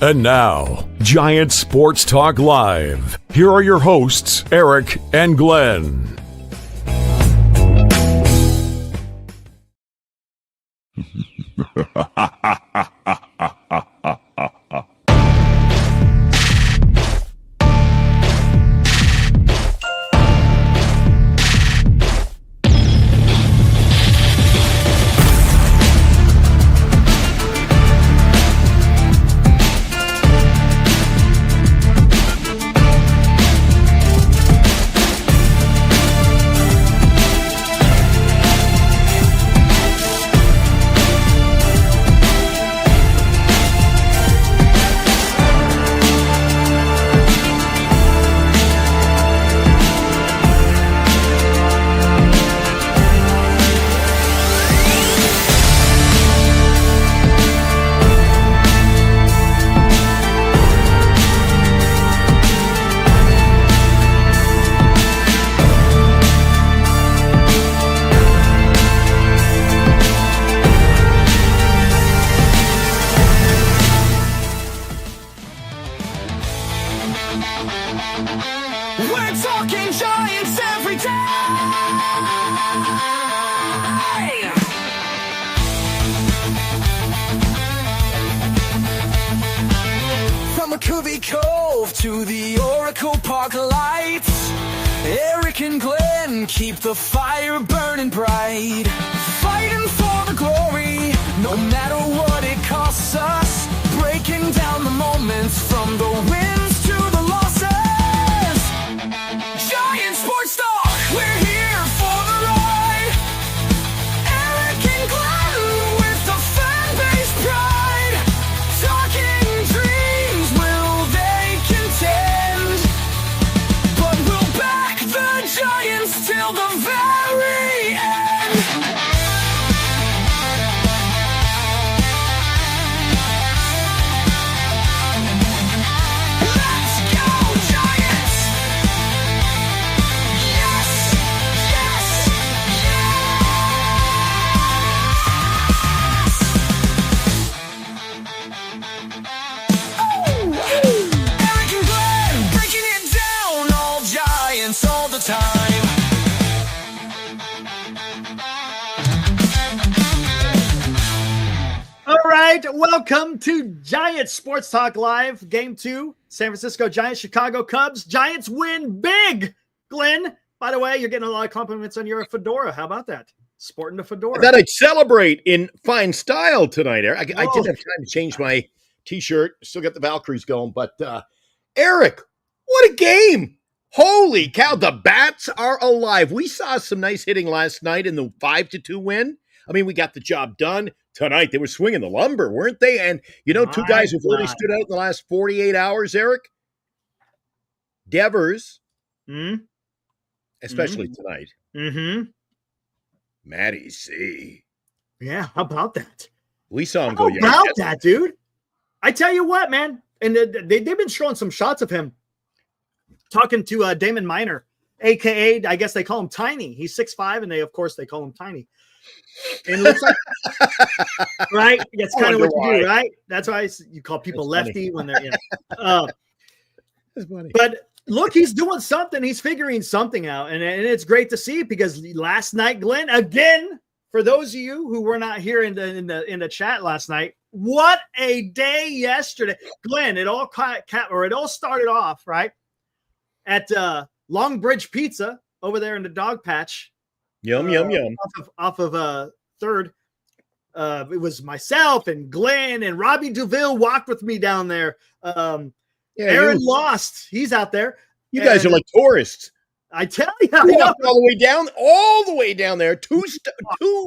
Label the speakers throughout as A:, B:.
A: And now, Giant Sports Talk Live. Here are your hosts, Eric and Glenn.
B: We're talking Giants every day. From McCovey Cove to the Oracle Park lights, Eric and Glenn keep the fire burning bright, fighting for the glory, no matter what it costs us, breaking down the moments from the wins to the losses. Giant Sports Talk, we're here for the ride. Eric and Glenn with the fan base pride, talking dreams, will they contend? But we'll back the Giants till the very end. Let's go Giants! Yes! Yes! Yes! Eric and Glenn breaking it down, all Giants all the time.
C: All right, welcome to Giants Sports Talk Live, Game 2, San Francisco Giants, Chicago Cubs. Giants win big, Glenn. By the way, you're getting a lot of compliments on your fedora. How about that? Sporting the fedora.
D: I thought I'd celebrate in fine style tonight, Eric. I didn't have time to change my T-shirt. Still got the Valkyries going. But, Eric, what a game. Holy cow, the Bats are alive. We saw some nice hitting last night in the 5-2 win. I mean, we got the job done. Tonight, they were swinging the lumber, weren't they? And, you know, two guys who've really stood out in the last 48 hours, Eric? Devers, especially tonight. Matty C.
C: Yeah, how about that?
D: We saw him
C: How
D: go
C: about that, dude? I tell you what, man. And they've been showing some shots of him talking to Damon Minor, a.k.a. I guess they call him Tiny. He's 6'5", and of course, they call him Tiny. And it looks like, right? That's kind of what you do, right? That's why you call people lefty when they're,
D: That's funny.
C: But look, he's doing something. He's figuring something out. And it's great to see because last night, Glenn, again, for those of you who were not here in the chat last night, what a day yesterday. Glenn, it all started off, right? At Long Bridge Pizza over there in the dog patch.
D: Yum, yum, yum.
C: Off of Third. It was myself and Glenn and Robbie Duville walked with me down there. Aaron Lost, he's out there.
D: You guys are like tourists.
C: I tell you,
D: all the way down there, two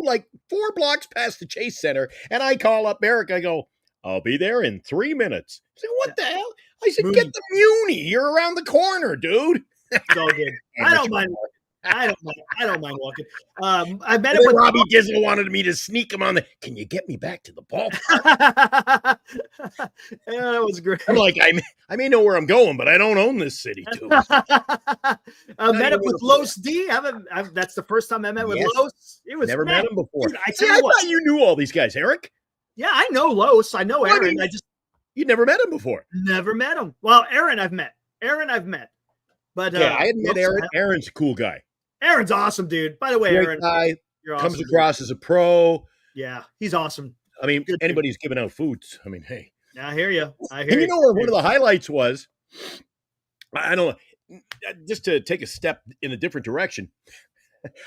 D: like 4 blocks past the Chase Center, and I call up Eric. I go, I'll be there in 3 minutes. I said, what the hell? I said, get the Muni. You're around the corner, dude.
C: It's all good. I don't mind. I don't mind walking. I met
D: him with Robbie Dizzle wanted me to sneak him on the. Can you get me back to the ballpark?
C: Yeah, that was great.
D: I'm like, I may know where I'm going, but I don't own this city too.
C: I met him with Los D. That's the first time I met with Los. It was
D: never met him before.
C: Dude,
D: I thought you knew all these guys, Eric.
C: Yeah, I know Los. I know Aaron.
D: You never met him before.
C: Never met him. Well, Aaron, I've met. But
D: Yeah, I hadn't met
C: Wilson,
D: Aaron. Aaron's a cool guy.
C: Aaron's awesome, dude. By the way,
D: Great
C: Aaron,
D: guy.
C: you're
D: Comes
C: awesome.
D: across as a pro.
C: Yeah, he's awesome.
D: I mean,
C: Good dude.
D: anybody who's giving out foods. I mean, hey.
C: I hear you.
D: And you know where one of the highlights was? I don't know. Just to take a step in a different direction.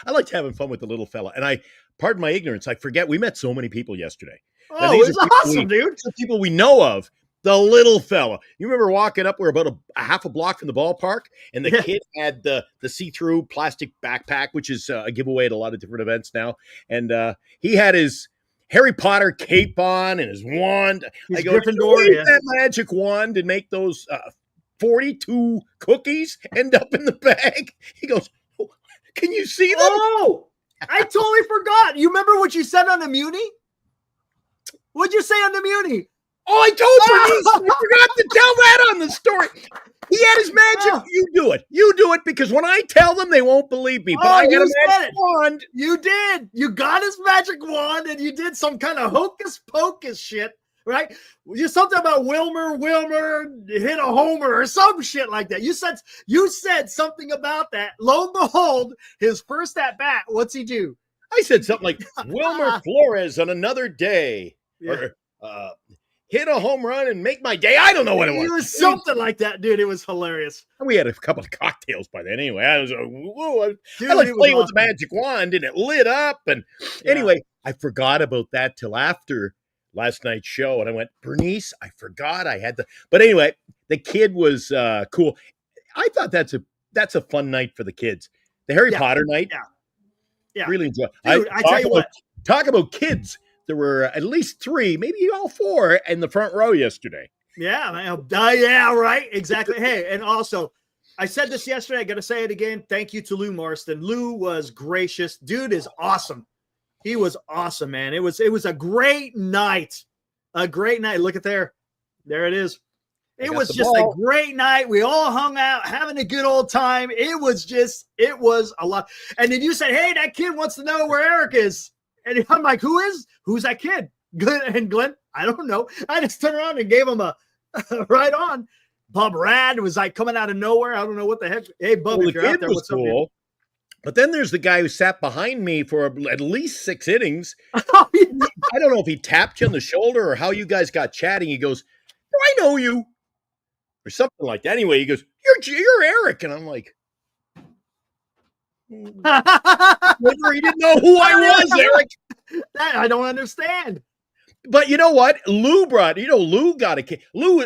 D: I liked having fun with the little fella. And pardon my ignorance, I forget we met so many people yesterday. Now,
C: Oh,
D: these
C: it's
D: are people
C: awesome, dude.
D: These are people we know of. The little fella. You remember walking up? We're about a half a block from the ballpark, and the kid had the see-through plastic backpack, which is a giveaway at a lot of different events now. And he had his Harry Potter cape on and his wand.
C: His
D: I go,
C: Gryffindor,
D: "Did you use
C: yeah.
D: that magic wand and make those 42 cookies end up in the bag?" He goes, "Oh, can you see them?"
C: Oh, I totally forgot. You remember what you said on the Muni? What'd you say on the Muni?
D: Oh, I told Bernice. I forgot to tell that on the story. He had his magic.
C: Oh.
D: You do it. You do it, because when I tell them, they won't believe me. But I got
C: you
D: a
C: said
D: magic
C: it.
D: wand.
C: You did. You got his magic wand, and you did some kind of hocus pocus shit, right? You something about Wilmer hit a homer or some shit like that. You said something about that. Lo and behold, his first at bat. What's he do?
D: I said something like Wilmer Flores on another day,
C: Yeah.
D: or hit a home run and make my day. I don't know what it
C: It
D: was.
C: was something like that, dude. It was hilarious.
D: We had a couple of cocktails by then. Anyway, I was whoa,
C: Dude,
D: I like
C: it was
D: playing with
C: awesome.
D: the magic wand, and it lit up. And
C: Yeah.
D: anyway, I forgot about that till after last night's show, and I went, Bernice, I forgot I had the. But anyway, the kid was cool. I thought that's a fun night for the kids. The Harry Potter night.
C: Yeah.
D: Really enjoy.
C: Dude, I tell you what.
D: Talk about kids. There were at least 3, maybe all 4 in the front row yesterday.
C: Yeah, man. Yeah, right. Exactly. Hey, and also, I said this yesterday. I got to say it again. Thank you to Lou Marston. Lou was gracious. Dude is awesome. He was awesome, man. It was a great night. A great night. Look at there. There it is. It was just a great night. We all hung out, having a good old time. It was a lot. And then you said, hey, that kid wants to know where Eric is. And I'm like, who's that kid? And Glenn, I don't know. I just turned around and gave him a right on. Bub Rad was like coming out of nowhere. I don't know what the heck. Hey, Bub,
D: Well,
C: if you're out there, what's
D: cool. But then there's the guy who sat behind me for at least 6 innings.
C: up? Oh, yeah.
D: I don't know if he tapped you on the shoulder or how you guys got chatting. He goes, "Do I know you?" Or something like that. Anyway, he goes, "You're Eric," and I'm like, whether he didn't know who I was, Eric.
C: That I don't understand.
D: But you know what? Lou got a kid. Lou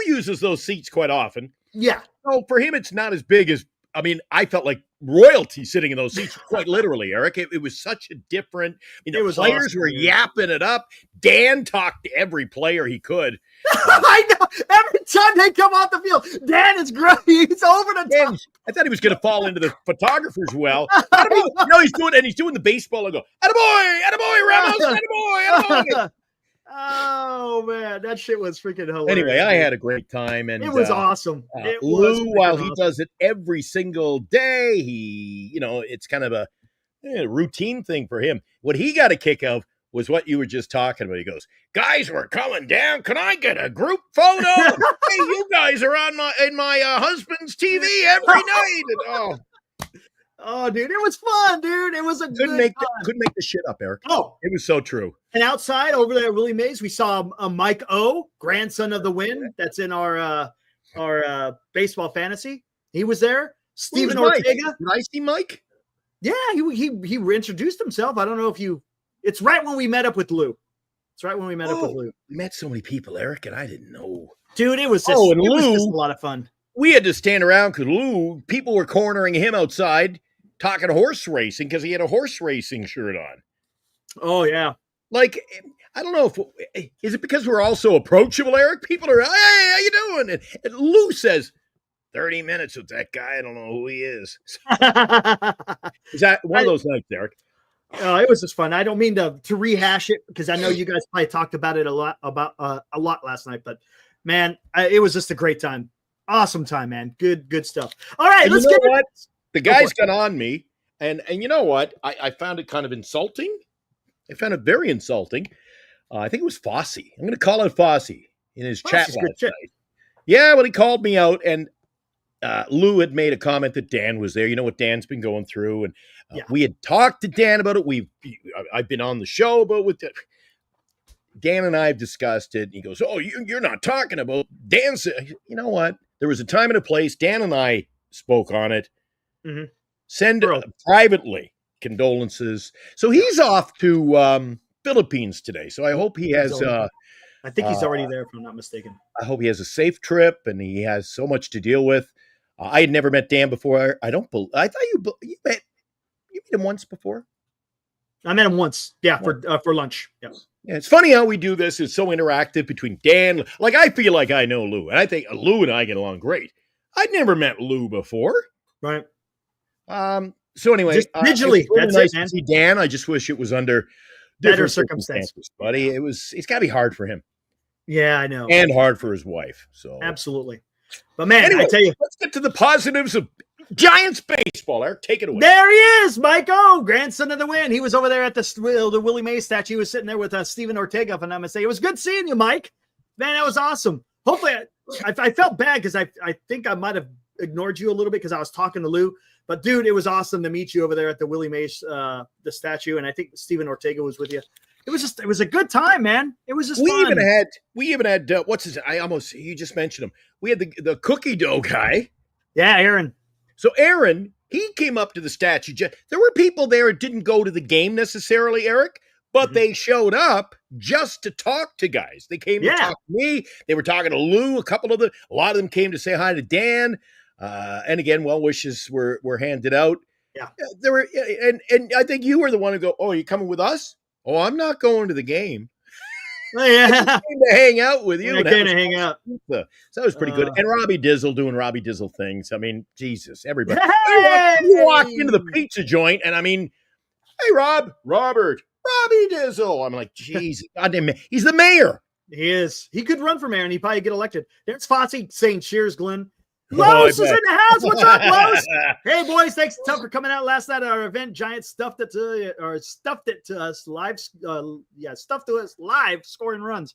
D: uses those seats quite often.
C: Yeah.
D: So for him, it's not as big as, I mean, I felt like royalty sitting in those seats, quite literally, Eric. It was such a different, the players
C: awesome,
D: were
C: dude.
D: yapping it up. Dan talked to every player he could.
C: I know. Every time they come off the field, Dan is great. He's over the top.
D: And I thought he was going to fall into the photographer's well. He's doing the baseball and go, "Attaboy, Ramos, attaboy."
C: Oh man, that shit was freaking hilarious.
D: Anyway, I had a great time, and
C: it was awesome. It was
D: Lou,
C: freaking
D: while he
C: awesome.
D: does it every single day, it's kind of a routine thing for him. What he got a kick of was what you were just talking about. He goes, "Guys, we're coming down. Can I get a group photo? Hey, you guys are on my husband's TV every night." And,
C: Oh, dude, it was fun, dude. It was a
D: couldn't
C: good
D: make
C: time.
D: the shit up, Eric.
C: Oh,
D: It was so true.
C: and outside over there at Willie Mays, we saw Mike O, grandson of the Win. That's in our baseball fantasy. He was there. Stephen
D: Where's Mike?
C: Ortega.
D: Did I see Mike?
C: Yeah, he reintroduced himself. I don't know if you. It's right when we met up with Lou. It's right when we met up with Lou.
D: We met so many people, Eric, and I didn't know.
C: Dude, it was just,
D: Oh, and
C: it was
D: Lou-
C: just a lot of fun.
D: We had to stand around because people were cornering him outside talking horse racing because he had a horse racing shirt on.
C: Oh yeah.
D: Like, I don't know is it because we're all so approachable, Eric? People are, "Hey, how you doing?" And Lou says, 30 minutes with that guy. I don't know who he is. Is that one of those nights, Eric?
C: It was just fun. I don't mean to rehash it because I know you guys probably talked about it a lot last night, but man, it was just a great time. Awesome time, man. Good stuff. All right,
D: And
C: let's
D: you know
C: get
D: what? The
C: Go for
D: guys
C: it.
D: got on me, and you know what? I found it kind of insulting. I found it very insulting. I think it was Fosse. I'm going to call it Fosse. in his
C: Well,
D: chat
C: that's just good
D: last
C: shit.
D: night. Yeah, well, he called me out, and Lou had made a comment that Dan was there. You know what Dan's been going through, and
C: Yeah.
D: we had talked to Dan about it. I've been on the show about with Dan and I have discussed it. And he goes, "Oh, you're not talking about Dan." Said, you know what? There was a time and a place. Dan and I spoke on it.
C: Mhm.
D: Send
C: Bro.
D: privately condolences. So he's off to Philippines today. So I hope he has.
C: I think he's already there, if I'm not mistaken.
D: I hope he has a safe trip, and he has so much to deal with. I had never met Dan before. I thought you met him once before.
C: I met him once. Yeah, for lunch. Yeah.
D: Yeah, it's funny how we do this. It's so interactive between Dan. Like, I feel like I know Lou, and I think Lou and I get along great. I'd never met Lou before.
C: Right.
D: So anyway,
C: Just digitally.
D: It was really
C: That's
D: nice
C: it, man.
D: to see Dan. I just wish it was under
C: Better
D: different
C: circumstances.
D: buddy. It's got to be hard for him
C: Yeah, I know.
D: and hard for his wife. So
C: Absolutely. But man,
D: anyway,
C: I tell you,
D: let's get to the positives of Giants baseball. Eric, take it away.
C: there he is, Mike O, grandson of the win. He was over there at the Willie Mays statue. He was sitting there with Stephen Ortega, if I'm not mistaken. It was good seeing you, Mike. Man, that was awesome. Hopefully, I felt bad because I think I might have ignored you a little bit because I was talking to Lou. But dude, it was awesome to meet you over there at the Willie Mays the statue, and I think Stephen Ortega was with you. It was a good time, man. It was just fun.
D: We even had what's his? You just mentioned him. We had the cookie dough guy.
C: Yeah, Aaron.
D: So Aaron, he came up to the statue. There were people there who didn't go to the game necessarily, Eric, but they showed up just to talk to guys. They came to talk to me. They were talking to Lou. A lot of them came to say hi to Dan. And again, well wishes were handed out.
C: Yeah,
D: there were, and I think you were the one who go, "Oh, you coming with us?" "Oh, I'm not going to the game."
C: Oh, yeah.
D: I just came to hang out with you.
C: I came to hang out.
D: So that was pretty good. And Robbie Dizzle doing Robbie Dizzle things. I mean, Jesus, everybody.
C: Hey!
D: You walked into the pizza joint, and I mean, "Hey, Robert, Robbie Dizzle." I'm like, Jesus, goddamn, he's the mayor.
C: He is. He could run for mayor, and he'd probably get elected. There's Fossey saying cheers, Glenn.
D: I
C: Los is in
D: bet.
C: the house. What's up, Los? Hey, boys, thanks Tom for coming out last night at our event. Giants stuffed it to us live. Stuffed to us live, scoring runs.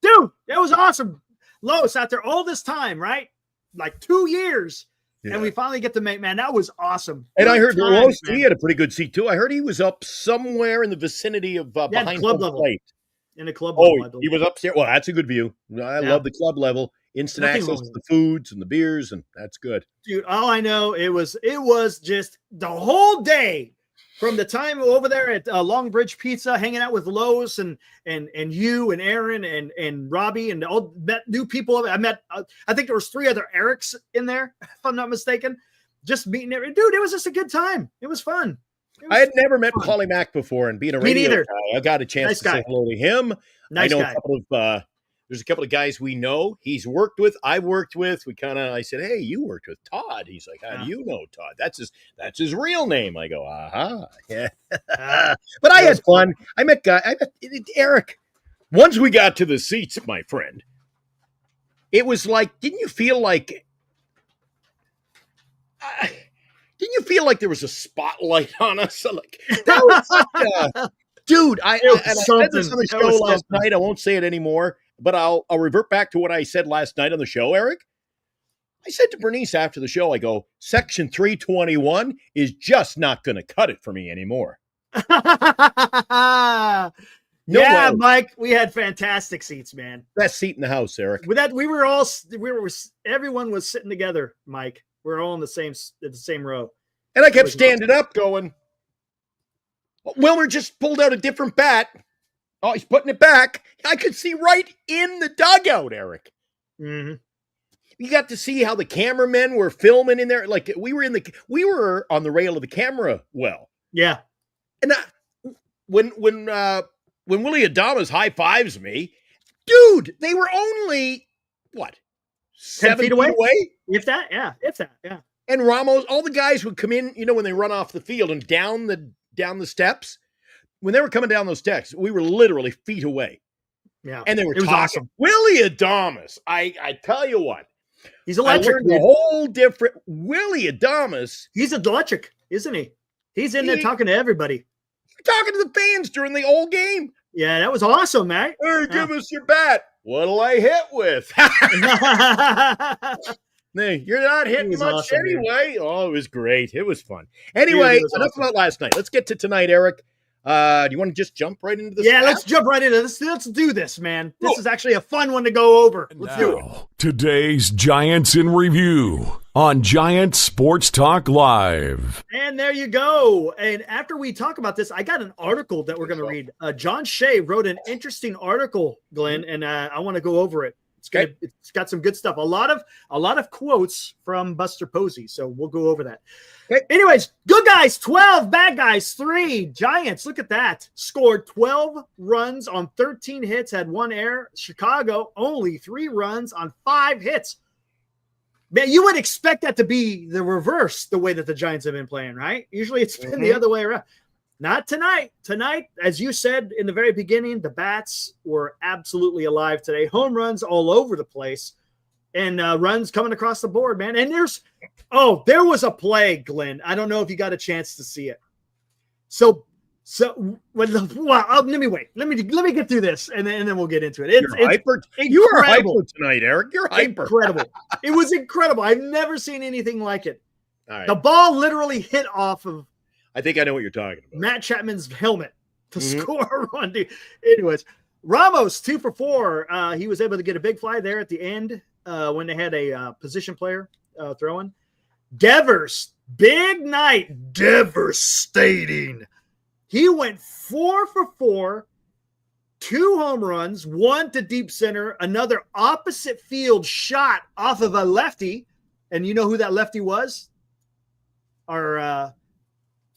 C: Dude, it was awesome. Los out there all this time, right? Like 2 years.
D: Yeah.
C: And we finally get to make, man, that was awesome.
D: And I
C: Good
D: heard
C: times,
D: he
C: man.
D: had a pretty good seat too. I heard he was up somewhere in the vicinity of behind
C: club
D: home
C: level.
D: plate.
C: In the club.
D: Oh,
C: level, I believe.
D: he was upstairs. Well, that's a good view. I love the club level. Instant
C: Nothing
D: access
C: wrong
D: to
C: with
D: the foods and the beers, and that's good.
C: Dude, all I know it was just the whole day from the time over there at Long Bridge Pizza, hanging out with Lois and you and Aaron and Robbie and all met new people. I met I think there was 3 other Erics in there, if I'm not mistaken. Just meeting everyone. Dude, it was just a good time. It was fun.
D: I had never met Paulie Mack before, and being a radio
C: neither.
D: guy, I got a chance
C: Nice
D: to
C: guy.
D: say hello to him.
C: Nice
D: I know
C: guy.
D: there's a couple of guys we know. He's worked with. I've worked with. I said, "Hey, you worked with Todd." He's like, "How do you know Todd?" That's his real name. I go, "Aha, yeah." But I had fun. I met Eric. Once we got to the seats, my friend, it was like, didn't you feel like there was a spotlight on us? Like, that was such a dude. I said this on the show last night. I won't say it anymore, but I'll revert back to what I said last night on the show, Eric. I said to Bernice after the show, I go, Section 321 is just not going to cut it for me anymore. No
C: yeah,
D: way.
C: Mike, we had fantastic seats, man.
D: Best seat in the house, Eric.
C: With that, everyone was sitting together, Mike. We're all in the same row.
D: And I kept standing up going, Wilmer just pulled out a different bat. Oh, he's putting it back. I could see right in the dugout, Eric.
C: Mm-hmm.
D: You got to see how the cameramen were filming in there. Like we were on the rail of the camera well.
C: Yeah.
D: And when Willie Adamas high fives me, dude, they were only what 7 feet away?
C: If that, yeah.
D: And Ramos, all the guys would come in, when they run off the field and down the steps. When they were coming down those steps, we were literally feet away.
C: Yeah.
D: And they were talking.
C: Awesome.
D: Willie Adamas, I tell you what.
C: He's electric.
D: I learned a whole different Willie Adamas.
C: He's electric, isn't he? He's in there talking to everybody.
D: Talking to the fans during the whole game.
C: Yeah, that was awesome, man.
D: Hey, give us your bat. What'll I hit with? Hey, you're not hitting
C: was
D: much
C: awesome, man.
D: anyway. Oh, it was great. It was fun. Anyway,
C: was
D: enough
C: awesome.
D: about last night. Let's get to tonight, Eric. Do you want to just jump right into this?
C: Yeah, let's jump right into this. Let's do this, man. This is actually a fun one to go over. Let's do it.
A: Now, today's Giants in Review on Giant Sports Talk Live.
C: And there you go. And after we talk about this, I got an article that we're going to read. John Shea wrote an interesting article, Glenn, and I want to go over it. It's got some good stuff. A lot of quotes from Buster Posey. So we'll go over that.
D: Okay.
C: Anyways, good guys, 12, bad guys, 3. Giants, look at that. Scored 12 runs on 13 hits, had 1 error. Chicago, only 3 runs on 5 hits. Man, you would expect that to be the reverse, the way that the Giants have been playing, right? Usually it's been the other way around. Not tonight. Tonight, as you said in the very beginning, the bats were absolutely alive today. Home runs all over the place and runs coming across the board, man. And there was a play, Glenn. I don't know if you got a chance to see it. Let me wait. Let me get through this, and then we'll get into it. It's
D: hyper. You are hyper tonight, Eric. You're hyper.
C: Incredible. It was incredible. I've never seen anything like it.
D: All right.
C: The ball literally hit off of
D: I think I know what you're talking about.
C: Matt Chapman's helmet to score a run, dude. Anyways, Ramos 2 for 4. He was able to get a big fly there at the end when they had a position player throwing. Devers, big night, devastating. He went 4 for 4, 2 home runs, 1 to deep center, another opposite field shot off of a lefty. And you know who that lefty was? Our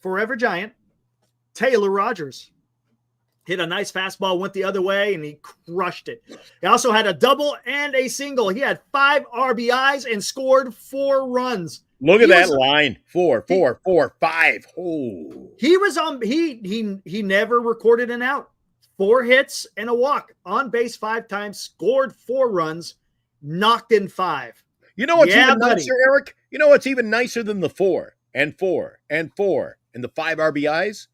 C: forever Giant, Taylor Rogers. Hit a nice fastball, went the other way, and he crushed it. He also had a double and a single. He had 5 RBIs and scored 4 runs.
D: Look at that line. 4, 4, 4, 5. Oh.
C: He was on he never recorded an out. 4 hits and a walk. On base 5 times, scored 4 runs, knocked in 5.
D: You know what's even
C: buddy.
D: nicer, Eric? You know what's even nicer than the 4 and 4 and 4 and the 5 RBIs?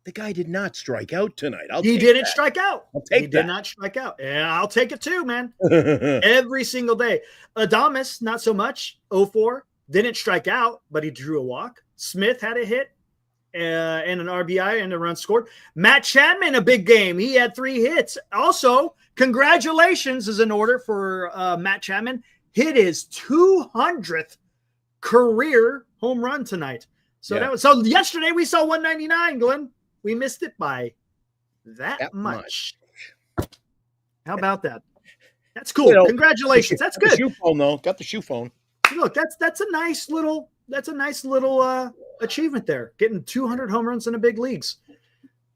D: The guy did not strike out tonight.
C: He didn't strike out.
D: He
C: did not strike out. Yeah, I'll take it too, man. Every single day. Adames, not so much. 0-4. Didn't strike out, but he drew a walk. Smith had a hit and an RBI and a run scored. Matt Chapman, a big game. He had 3 hits. Also, congratulations is in order for Matt Chapman. Hit his 200th career home run tonight. So yesterday we saw 199, Glenn. We missed it by that much. How about that? That's cool. Congratulations. That's good.
D: The shoe phone though. Got the shoe phone.
C: Look, that's a nice little achievement there. Getting 200 home runs in the big leagues.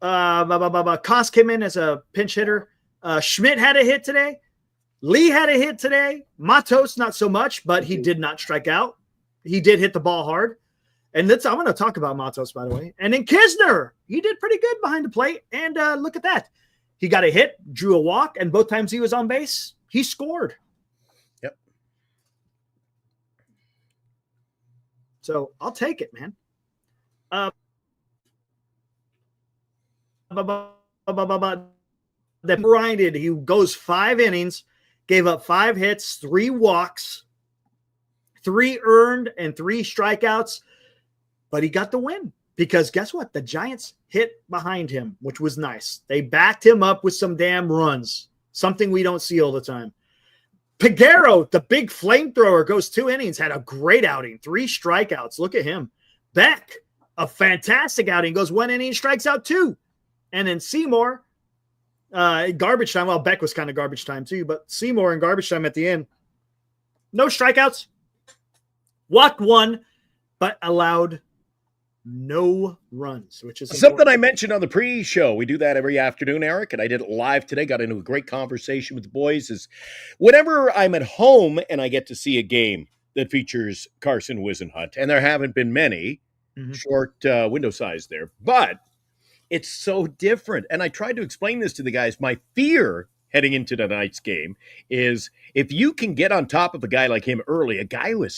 C: Koss came in as a pinch hitter. Schmidt had a hit today. Lee had a hit today. Matos not so much, but he did not strike out. He did hit the ball hard. And I'm going to talk about Matos, by the way. And then Kisner, he did pretty good behind the plate. And look at that. He got a hit, drew a walk, and both times he was on base, he scored.
D: Yep.
C: So I'll take it, man. That grinded. He goes 5 innings, gave up 5 hits, 3 walks, 3 earned, and 3 strikeouts. But he got the win because guess what? The Giants hit behind him, which was nice. They backed him up with some damn runs, something we don't see all the time. Peguero, the big flamethrower, goes 2 innings, had a great outing, 3 strikeouts. Look at him. Beck, a fantastic outing, goes 1 inning, strikes out 2. And then Seymour, garbage time. Well, Beck was kind of garbage time too, but Seymour in garbage time at the end. No strikeouts. Walked 1, but allowed no runs, which is
D: something
C: important.
D: I mentioned on the pre-show. We do that every afternoon, Eric, and I did it live today. Got into a great conversation with the boys. Is whenever I'm at home and I get to see a game that features Carson Whisenhunt, and there haven't been many, short window size there, but it's so different. And I tried to explain this to the guys. My fear heading into tonight's game is if you can get on top of a guy like him early, a guy who has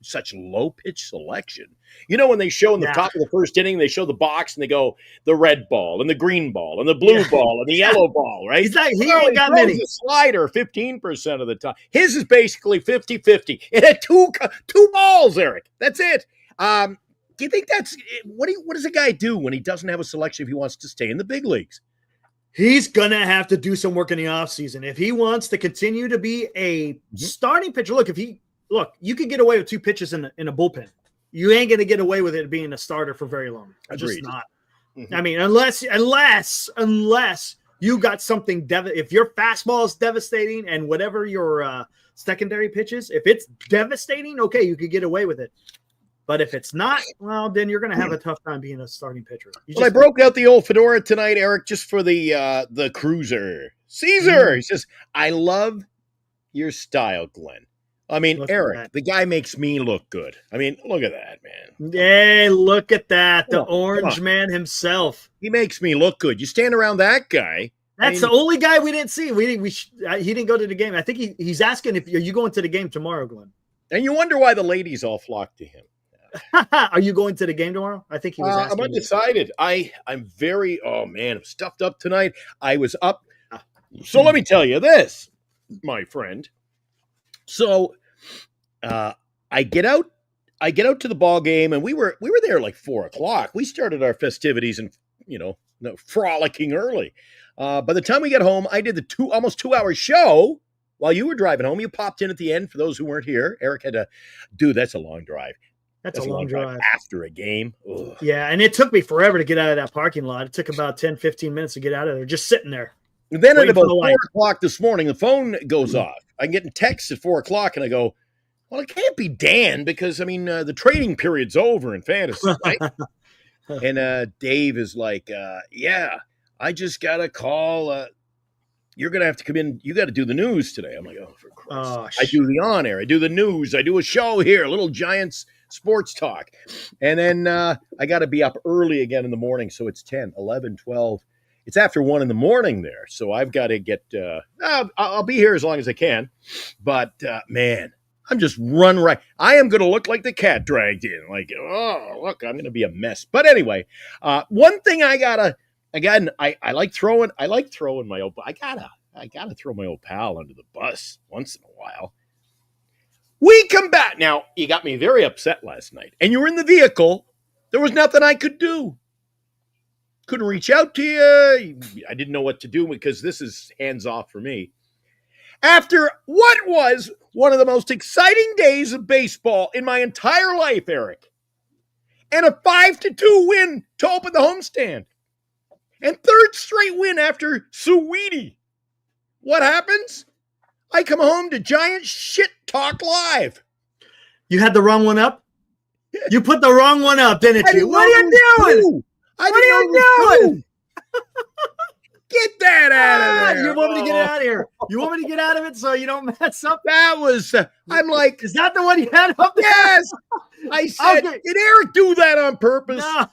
D: such low pitch selection. You know, when they show in the top of the first inning, they show the box and they go the red ball and the green ball and the blue ball and the yellow ball, right?
C: He ain't got many.
D: A slider 15% of the time. His is basically 50-50. It had two balls, Eric. That's it. Do you think that's what does a guy do when he doesn't have a selection if he wants to stay in the big leagues?
C: He's going to have to do some work in the offseason. If he wants to continue to be a starting pitcher, you can get away with 2 pitches in a bullpen. You ain't going to get away with it being a starter for very long.
D: Agreed.
C: Just not. I mean, unless you got something, if your fastball is devastating and whatever your secondary pitch is, if it's devastating, okay, you could get away with it. But if it's not, well, then you're going to have a tough time being a starting pitcher.
D: I broke out the old fedora tonight, Eric, just for the cruiser. Caesar, he says, I love your style, Glenn. I mean, Eric, the guy makes me look good. I mean, look at that, man.
C: Hey, look at that. The orange man himself.
D: He makes me look good. You stand around that guy.
C: That's the only guy we didn't see. He didn't go to the game. I think he's asking are you going to the game tomorrow, Glenn? And
D: you wonder why the ladies all flock to him.
C: Are you going to the game tomorrow? I think he was asking.
D: I'm undecided. I'm very, I'm stuffed up tonight. I was up. So let me tell you this, my friend. So I get out to the ball game, and we were there like 4:00. We started our festivities and frolicking early. By the time we got home, I did the almost 2-hour show while you were driving home. You popped in at the end for those who weren't here. Eric had to that's a long drive.
C: That's a long drive
D: after a game. Ugh.
C: Yeah, and it took me forever to get out of that parking lot. It took about 10-15 minutes to get out of there, just sitting there.
D: And then at about 4:00 this morning, the phone goes off. I'm getting texts at 4:00, and I go, well, it can't be Dan because, the trading period's over in fantasy, right? And Dave is like, yeah, I just got a call. You're going to have to come in. You got to do the news today. I'm like, oh, for Christ. I do the on-air. I do the news. I do a show here, Little Giants sports talk. And then I got to be up early again in the morning. So it's 10, 11, 12. It's after 1 in the morning there. So I've got to get I'll be here as long as I can. But, man, I'm just run right. I am going to look like the cat dragged in. Like, oh, look, I'm going to be a mess. But anyway, one thing I like throwing my old, I gotta throw my old pal under the bus once in a while. We come back. Now, you got me very upset last night, and you were in the vehicle. There was nothing I could do. Couldn't reach out to you. I didn't know what to do because this is hands off for me. After what was one of the most exciting days of baseball in my entire life, Eric, and a 5-2 win to open the homestand, and third straight win after Sweetie. What happens? I come home to Giant Shit Talk Live.
C: You had the wrong one up? You put the wrong one up, didn't you? What are you doing? What are you doing?
D: Get that out of there.
C: You want me to get it out of here? You want me to get out of it so you don't mess up?
D: That was, I'm like.
C: Is that the one you had up there?
D: Yes. I said, did Eric do that on purpose?
C: No.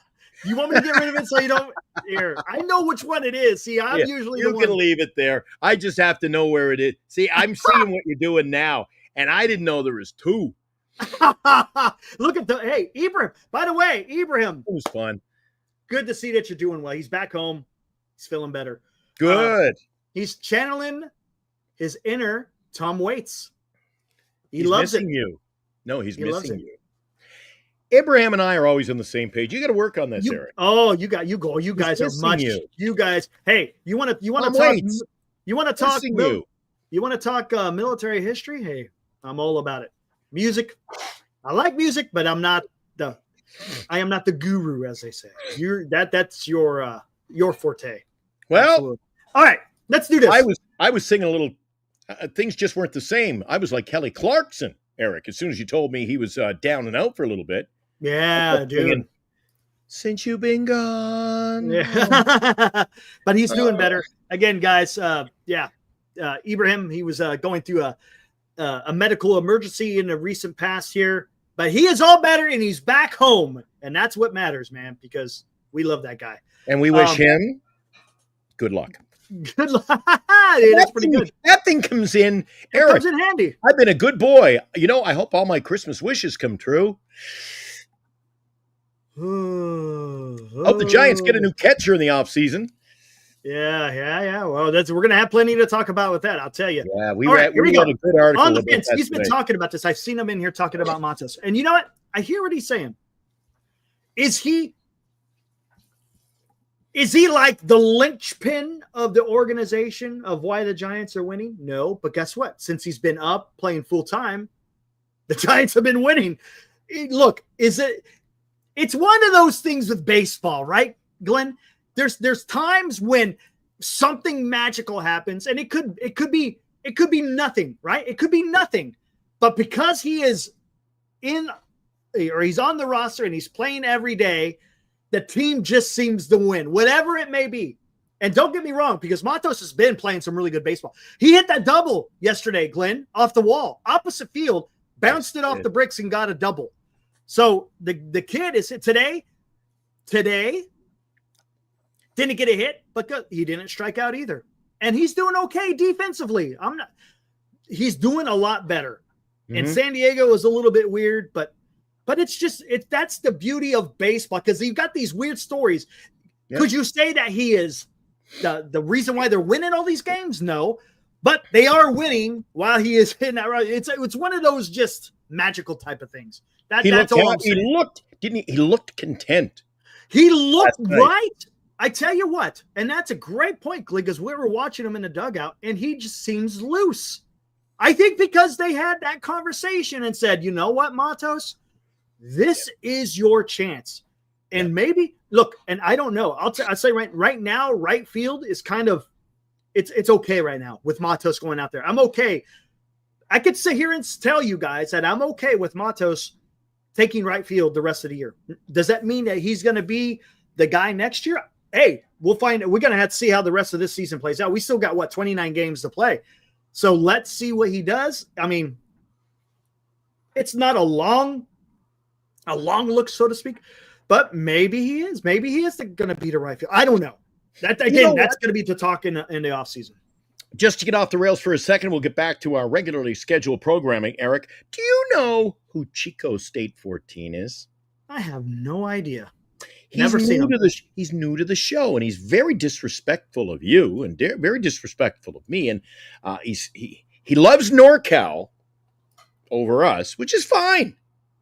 C: You want me to get rid of it so you don't? Here, I know which one it is. See, I'm usually
D: you can leave it there. I just have to know where it is. See, I'm seeing what you're doing now, and I didn't know there was 2.
C: Look at hey, Ibrahim. By the way, Ibrahim.
D: It was fun.
C: Good to see that you're doing well. He's back home. He's feeling better.
D: Good.
C: He's channeling his inner Tom Waits. He
D: He's
C: loves
D: missing
C: it.
D: you. No, he's missing you. Abraham and I are always on the same page. You got to work on this, Eric.
C: Oh, you guys are much. You guys. Hey, you want to talk? You want to talk? You want to talk military history? Hey, I'm all about it. Music. I like music, but I am not the guru, as they say. That's your forte.
D: Well,
C: absolutely. All right, let's do this.
D: I was singing a little. Things just weren't the same. I was like Kelly Clarkson, Eric. As soon as you told me he was down and out for a little bit.
C: Yeah, dude.
D: Singing, since you've been gone.
C: Yeah. But he's doing better. Again, guys, Ibrahim, he was going through a medical emergency in the recent past here. But he is all better, and he's back home. And that's what matters, man, because we love that guy.
D: And we wish him good luck.
C: Good luck. Dude, that's pretty good.
D: That thing comes in.
C: It
D: Eric,
C: comes in handy.
D: I've been a good boy. I hope all my Christmas wishes come true. Hope the Giants get a new catcher in the offseason.
C: Yeah. Well, we're gonna have plenty to talk about with that. I'll tell you.
D: Yeah, we
C: All right,
D: read
C: here we
D: a
C: go.
D: good article
C: On the
D: about
C: fence.
D: that
C: He's been
D: today.
C: talking about this. I've seen him in here talking about Matos. And you know what? I hear what he's saying. Is he like the linchpin of the organization of why the Giants are winning? No, but guess what? Since he's been up playing full time, the Giants have been winning. Look, it's one of those things with baseball, right, Glenn? There's times when something magical happens, and it could be nothing, right? It could be nothing, but because he is he's on the roster and he's playing every day, the team just seems to win, whatever it may be. And don't get me wrong, because Matos has been playing some really good baseball. He hit that double yesterday, Glenn, off the wall, opposite field, bounced it off the bricks and got a double. So the kid is today didn't get a hit, but he didn't strike out either. And he's doing okay defensively. He's doing a lot better. Mm-hmm. And San Diego is a little bit weird, but that's the beauty of baseball, because you've got these weird stories. Yep. Could you say that he is the reason why they're winning all these games? No, but they are winning while he is hitting that right. It's one of those just magical type of things. That's all I'm saying.
D: He looked content.
C: He looked right. I tell you what, and that's a great point, Glenn, because we were watching him in the dugout, and he just seems loose. I think because they had that conversation and said, you know what, Matos, this is your chance. And maybe, look, and I don't know. I'll say right now, right field is kind of, it's okay right now with Matos going out there. I'm okay. I could sit here and tell you guys that I'm okay with Matos taking right field the rest of the year. Does that mean that he's going to be the guy next year? Hey, we'll find it. We're going to have to see how the rest of this season plays out. We still got 29 games to play. So let's see what he does. I mean, it's not a long look, so to speak, but maybe he is. Maybe he is going to be the right field. I don't know. That's going to be to talk in the offseason.
D: Just to get off the rails for a second, we'll get back to our regularly scheduled programming. Eric, do you know who Chico State 14 is?
C: I have no idea.
D: He's new to the show, and he's very disrespectful of you and very disrespectful of me. And he loves NorCal over us, which is fine.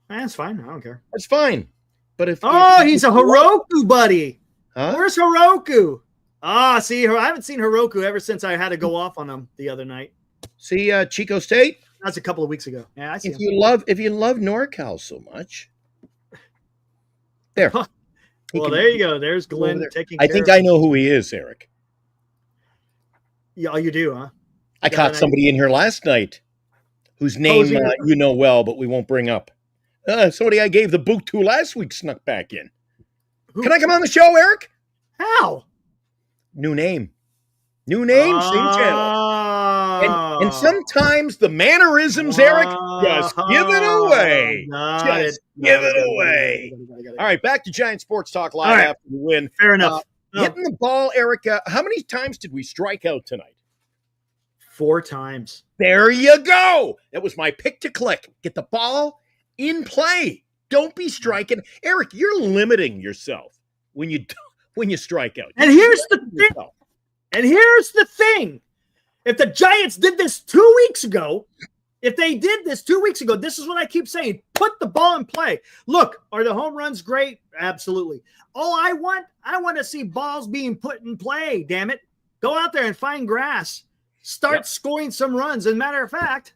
C: That's fine. I don't care.
D: That's fine. But he's
C: a Heroku buddy.
D: Huh?
C: Where's Heroku? See, I haven't seen Heroku ever since I had to go off on him the other night.
D: See, Chico State?
C: That's a couple of weeks ago. Yeah, I see.
D: If you love NorCal so much, there.
C: Well, there you go. There's Glenn taking care
D: I think I know who he is, Eric.
C: Yeah, you do, huh?
D: I caught somebody in here last night whose name you know well, but we won't bring up. Somebody I gave the boot to last week snuck back in. Who? Can I come on the show, Eric?
C: How?
D: New name. Same channel. And sometimes the mannerisms, Eric, just give it away. Give it away. All right, back to Giant Sports Talk Live after the win.
C: Fair enough.
D: Hitting the ball, Eric, how many times did we strike out tonight?
C: 4 times.
D: There you go. That was my pick to click. Get the ball in play. Don't be striking. Eric, you're limiting yourself when you strike out.
C: And here's the thing. If the Giants did this 2 weeks ago, this is what I keep saying. Put the ball in play. Look, are the home runs great? Absolutely. I want to see balls being put in play, damn it. Go out there and find grass. Start scoring some runs. As a matter of fact,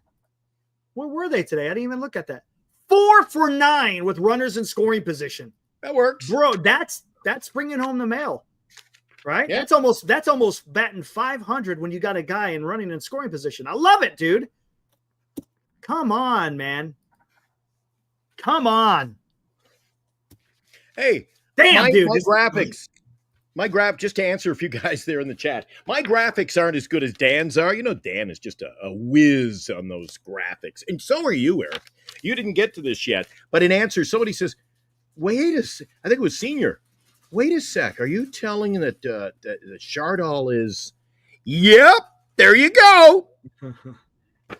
C: where were they today? I didn't even look at that. 4 for 9 with runners in scoring position.
D: That works.
C: Bro, that's bringing home the mail. Right?
D: Yeah.
C: That's almost batting 500 when you got a guy in running and scoring position. I love it, dude. Come on, man. Come on.
D: Hey,
C: damn, dude.
D: My graphics, just to answer a few guys there in the chat, my graphics aren't as good as Dan's are. You know, Dan is just a whiz on those graphics. And so are you, Eric. You didn't get to this yet. But in answer, somebody says, wait a sec. I think it was Senior. Wait a sec. Are you telling that Chardal is Yep, there you go.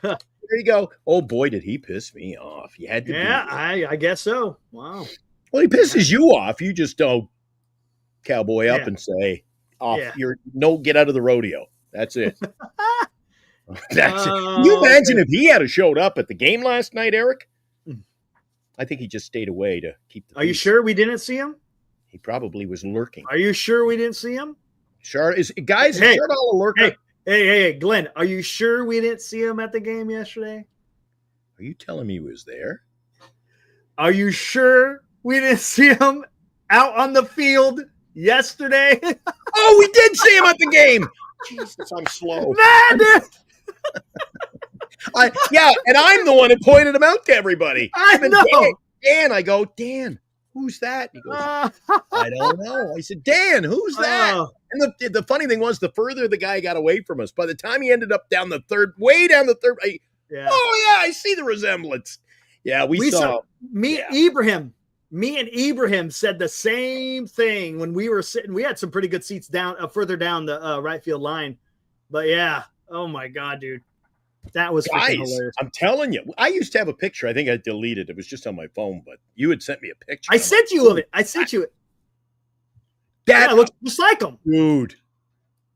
D: There you go. Oh boy, did he piss me off. You had to
C: Yeah,
D: be.
C: I guess so. Wow.
D: Well, he pisses you off. You just don't cowboy up
C: Yeah.
D: and say, off,
C: Yeah.
D: get out of the rodeo. That's it. That's it. Can you
C: Oh,
D: imagine
C: okay.
D: if he had showed up at the game last night, Eric?
C: Mm.
D: I think he just stayed away to keep the
C: Are you
D: peace.
C: sure we didn't see him?
D: He probably was lurking.
C: Are you sure we didn't see him?
D: Guys,
C: Hey,
D: is Chardall a lurker?
C: Hey, Glenn, are you sure we didn't see him at the game yesterday?
D: Are you telling me he was there?
C: Are you sure we didn't see him out on the field yesterday?
D: Oh, we did see him at the game. Jesus, I'm slow.
C: Man, dude,
D: And I'm the one who pointed him out to everybody.
C: I
D: And
C: know.
D: Dan, I go, Dan, who's that? He goes, I don't know. I said, Dan, who's that?
C: Oh,
D: And the funny thing was, the further the guy got away from us, by the time he ended up way down the third,
C: yeah.
D: I see the resemblance. Yeah, we saw.
C: Me and Ibrahim said the same thing when we were sitting. We had some pretty good seats down further down the right field line. But yeah, oh my God, dude. That was freaking
D: Guys,
C: hilarious.
D: I'm telling you, I used to have a picture. I think I deleted it. It was just on my phone, but you had sent me a picture.
C: I sent you of it. I sent you it.
D: That
C: Yeah, it looks just like him.
D: dude.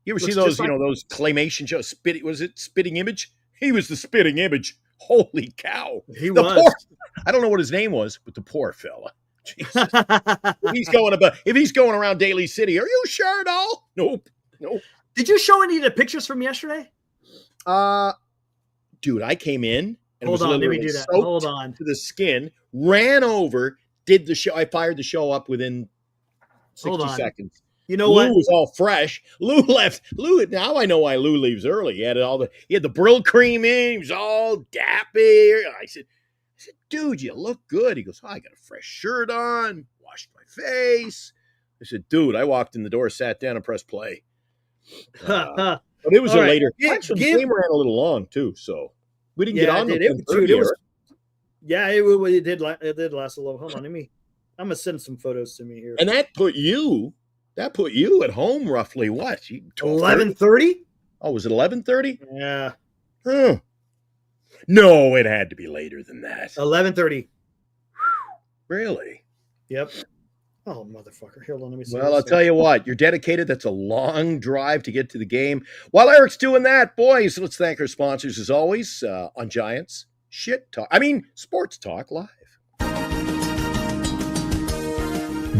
D: You ever
C: Looks
D: see those,
C: just like
D: those claymation shows? Was it Spitting Image? He was the Spitting Image. Holy cow.
C: He
D: The
C: was.
D: poor, I don't know what his name was, but the poor fella. Jesus. If he's going around Daly City, are you sure at all? Nope.
C: Did you show any of the pictures from yesterday?
D: Dude, I came in and
C: Hold
D: was
C: on, let me
D: literally
C: do that.
D: soaked
C: Hold on.
D: to the skin, ran over, did the show. I fired the show up within 60
C: Hold on.
D: seconds.
C: You know
D: Lou
C: what?
D: was all fresh. Lou left. Now I know why Lou leaves early. He had the Brill cream in. He was all dappy. I said, dude, you look good. He goes, I got a fresh shirt on, washed my face. I said, dude, I walked in the door, sat down, and pressed play. But it was
C: All
D: a
C: right.
D: later.
C: Yeah,
D: Actually, the game ran a little long too, so we didn't get on
C: it
D: the
C: did. Dude, it was.
D: 10:30.
C: Yeah, it did. It did last a little. Hold on, I'm gonna send some photos to me here.
D: And that put you at home roughly what?
C: 11:30.
D: Oh, was it 11:30?
C: Yeah,
D: Huh. No, it had to be later than that.
C: 11:30.
D: Really?
C: Yep. Oh, motherfucker. Hold on, let me see.
D: Well, I'll tell you what, you're dedicated. That's a long drive to get to the game. While Eric's doing that, boys, let's thank our sponsors as always on Giants Sports Talk Live.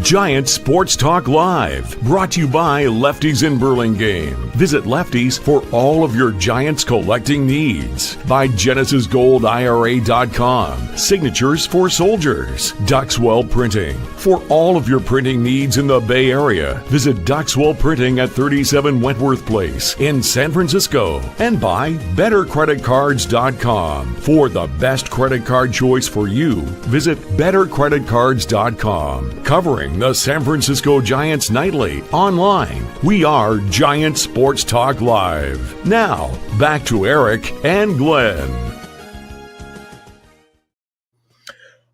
A: Giant Sports Talk Live, brought to you by Lefties in Burlingame. Visit Lefties for all of your Giants collecting needs. By GenesisGoldIRA.com, Signatures for Soldiers. Duxwell Printing, for all of your printing needs in the Bay Area. Visit Duxwell Printing at 37 Wentworth Place in San Francisco. And by BetterCreditCards.com. For the best credit card choice for you, visit BetterCreditCards.com. Covering the San Francisco Giants nightly online. We are Giant Sports Talk Live. Now, back to Eric and Glenn.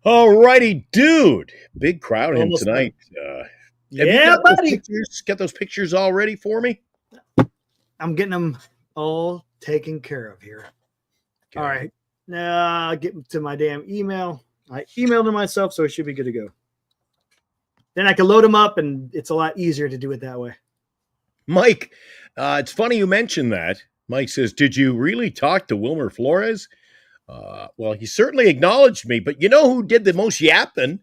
D: All righty, dude. Big crowd in
C: Almost
D: tonight.
C: Yeah, buddy.
D: Get those pictures all ready for me.
C: I'm getting them all taken care of here.
D: Okay.
C: All right. Now I'll get to my damn email. I emailed it myself, so it should be good to go. Then I can load them up, and it's a lot easier to do it that way.
D: Mike, it's funny you mentioned that. Mike says, did you really talk to Wilmer Flores? Well, he certainly acknowledged me, but you know who did the most yapping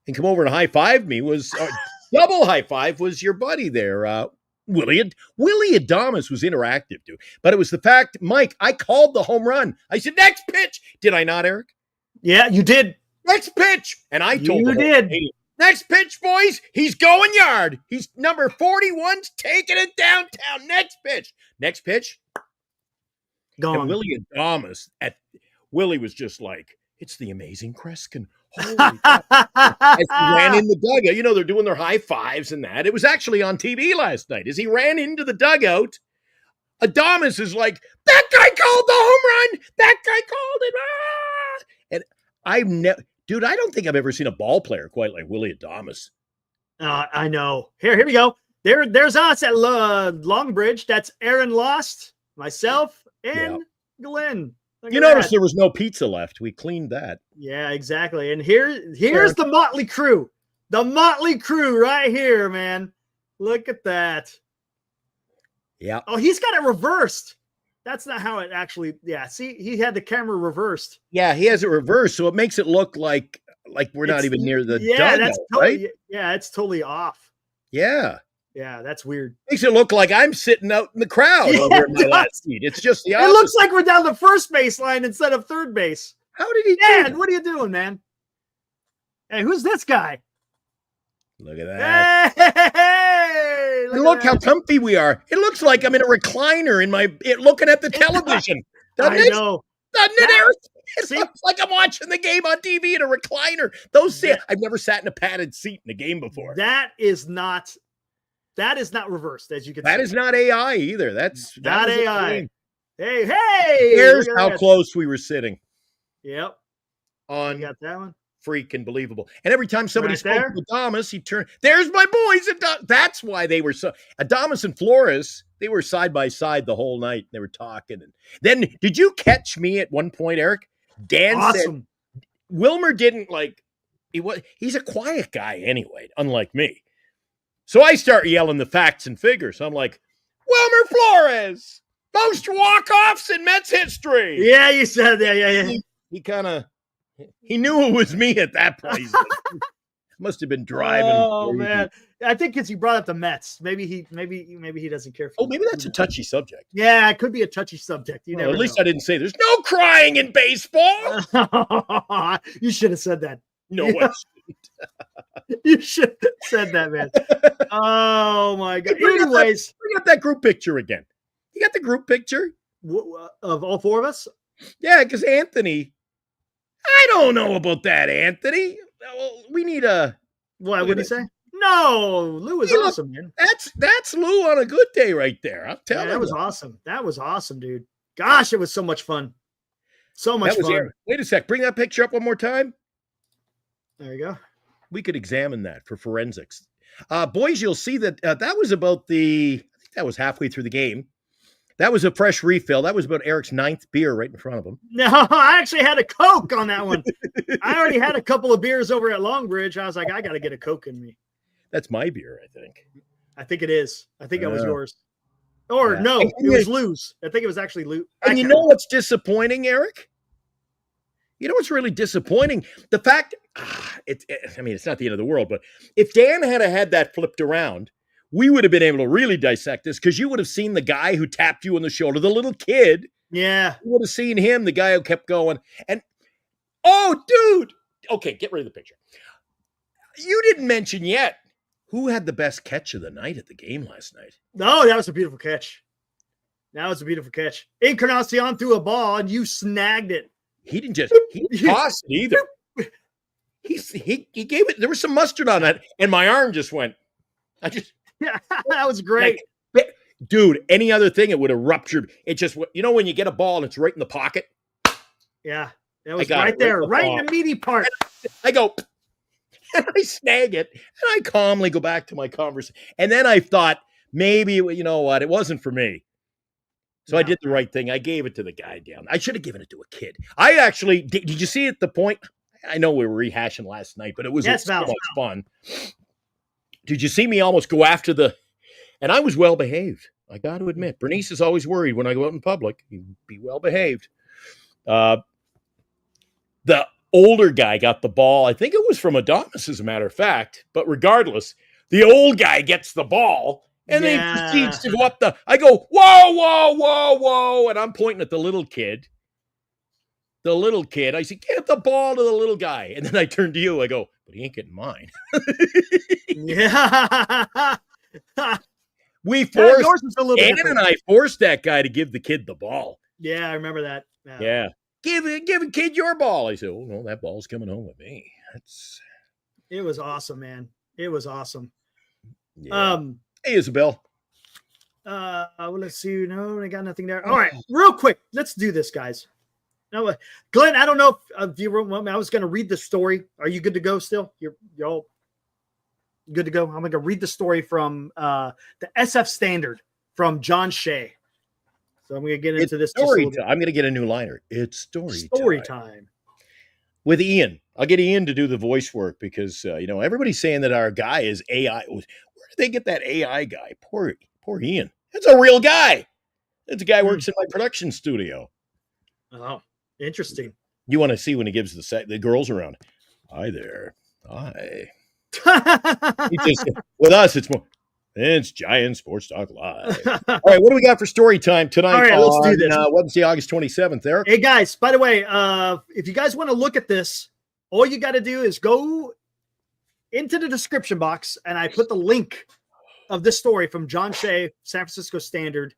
D: and come over and high-fived me was double high-five was your buddy there, Willie Adames was interactive, dude. But it was the fact, Mike, I called the home run. I said, next pitch. Did I not, Eric?
C: Yeah, you did.
D: Next pitch. And I told
C: You
D: the whole
C: did.
D: stadium, next pitch, boys. He's going yard. He's number 41's taking it downtown. Next pitch. Next pitch.
C: Gone.
D: And Willie was just like, it's the amazing Kreskin. Holy cow. As he ran in the dugout, they're doing their high fives and that. It was actually on TV last night. As he ran into the dugout, Adames is like, that guy called the home run. That guy called it. Ah! And I don't think I've ever seen a ball player quite like Willie Adames.
C: I know. Here we go. There's us at Longbridge. That's Aaron Lost, myself, and Glenn. Look
D: You
C: at
D: notice
C: that.
D: there was no pizza left. We cleaned that.
C: Yeah, exactly. And here's the Motley Crew. The Motley Crew right here, man. Look at that.
D: Yeah.
C: Oh, he's got it reversed. That's not how it actually. Yeah, see, he had the camera reversed.
D: Yeah, he has it reversed, so it makes it look like we're not even near the dugout,
C: that's totally,
D: right?
C: Yeah, it's totally off.
D: Yeah.
C: Yeah, that's weird.
D: Makes it look like I'm sitting out in the crowd
C: Yeah,
D: over in my
C: it
D: last
C: does.
D: seat. It's just the
C: It
D: opposite.
C: looks like we're down the first base line instead of third base.
D: How did he do
C: Man,
D: that?
C: what are you doing, man? Hey, who's this guy?
D: Look at that.
C: Hey,
D: And look how comfy we are. It looks like I'm in a recliner looking at the television. Doesn't
C: I
D: it?
C: know.
D: Doesn't it, Eric? It
C: See?
D: looks like I'm watching the game on TV in a recliner. I've never sat in a padded seat in a game before.
C: That is not reversed, as you can see.
D: That is not AI either. That's
C: not
D: that was a
C: AI.
D: claim.
C: Hey.
D: Here's
C: look at
D: how
C: that.
D: close we were sitting.
C: Yep. You
D: On
C: got that one.
D: freaking believable. And every time somebody
C: Right
D: spoke
C: there.
D: to Adamas, he turned, there's my boys. That's why they were so, Adamas and Flores, they were side by side the whole night. They were talking. And then, did you catch me at one point, Eric? Dan said,
C: Awesome.
D: Wilmer didn't he's a quiet guy anyway, unlike me. So I start yelling the facts and figures. I'm like, Wilmer Flores, most walk-offs in Mets history.
C: Yeah, you said that. Yeah.
D: He knew it was me at that point. Must have been driving.
C: Oh
D: crazy.
C: man, I think because he brought up the Mets. Maybe he doesn't care.
D: Oh, maybe that's a touchy subject.
C: Yeah, it could be a touchy subject. You
D: Well,
C: never
D: at least
C: know.
D: I didn't say there's no crying in baseball.
C: You should have said that.
D: No,
C: Yeah. You should have said that, man. Oh my god. Anyways,
D: bring up that group picture again. You got the group picture?
C: of all four of us,
D: Yeah, because Anthony. I don't know about that, Anthony. Well, we need a.
C: what
D: Look
C: would
D: at
C: he say? No, Lou was
D: He looked-
C: awesome, man.
D: That's Lou on a good day right there. I'm
C: Yeah,
D: telling you.
C: that was awesome. That was awesome, dude. Gosh, it was so much fun. So much
D: That was
C: fun.
D: Aaron. Wait a sec. Bring that picture up one more time.
C: There you go.
D: We could examine that for forensics. Boys, you'll see that that was about I think that was halfway through the game. That was a fresh refill. That was about Eric's 9th beer right in front of him.
C: No, I actually had a Coke on that one. I already had a couple of beers over at Longbridge. I was like, I got to get a Coke in me.
D: That's my beer, I think.
C: I think it is. I think it was
D: Yeah.
C: yours. Or
D: Yeah.
C: no,
D: And
C: it was Lou's. I think it was actually Lou.
D: And you know what's disappointing, Eric? You know what's really disappointing? The fact, I mean, it's not the end of the world, but if Dan had that flipped around, we would have been able to really dissect this because you would have seen the guy who tapped you on the shoulder, the little kid.
C: Yeah.
D: You would have seen him, the guy who kept going. And, oh, dude. Okay, get rid of the picture. You didn't mention yet who had the best catch of the night at the game last night.
C: No, that was a beautiful catch. That was a beautiful catch. Encarnacion threw a ball and you snagged it.
D: He didn't toss it either. He gave it. There was some mustard on that, and my arm just went.
C: Yeah, that was great.
D: Dude, any other thing, it would have ruptured. It just, when you get a ball and it's right in the pocket.
C: Yeah, that was
D: got
C: right
D: it,
C: there,
D: right
C: right
D: in
C: in
D: the
C: the meaty part.
D: I go, and I snag it, and I calmly go back to my conversation. And then I thought, maybe, you know what, it wasn't for me. So I did the right thing. I gave it to the guy down. I should have given it to a kid. I actually, did you see at the point? I know we were rehashing last night, but it was so much fun. Did you see me almost go after and I was well behaved. I got to admit, Bernice is always worried when I go out in public. You be well behaved. The older guy got the ball. I think it was from Adamas, as a matter of fact. But regardless, the old guy gets the ball. And then he proceeds to go up I go, whoa, whoa, whoa, whoa. And I'm pointing at the little kid. The little kid. I said, get the ball to the little guy. And then I turn to you. I go, but he ain't getting mine.
C: Yeah.
D: We forced,
C: yours is a little
D: Dan
C: different.
D: and I forced that guy to give the kid the ball.
C: Yeah, I remember that.
D: Yeah. Give a kid your ball. I said, oh, no, that ball's coming home with me.
C: It was awesome, man. It was awesome.
D: Yeah. Hey, Isabel.
C: Let's see. No, I got nothing there. All right, real quick. Let's do this, guys. Now, Glenn, I don't know if you wrote. I was going to read the story. Are you good to go still? You're Good to go. I'm going to read the story from the SF Standard from John Shea. So I'm going to get into this.
D: Story time. I'm going to get a new liner. It's story
C: time.
D: With Ian. I'll get Ian to do the voice work because, everybody's saying that our guy is AI. Where did they get that AI guy? Poor Ian. That's a real guy. That's a guy who works in my production studio.
C: Oh, interesting.
D: You want to see when he gives the girls around. Hi there. Hi. With us, it's Giant Sports Talk Live. All right, what do we got for story time tonight?
C: All right, let's do this.
D: Wednesday, August 27th, Eric.
C: Hey, guys, by the way, if you guys want to look at this, all you got to do is go into the description box, and I put the link of this story from John Shea, San Francisco Standard,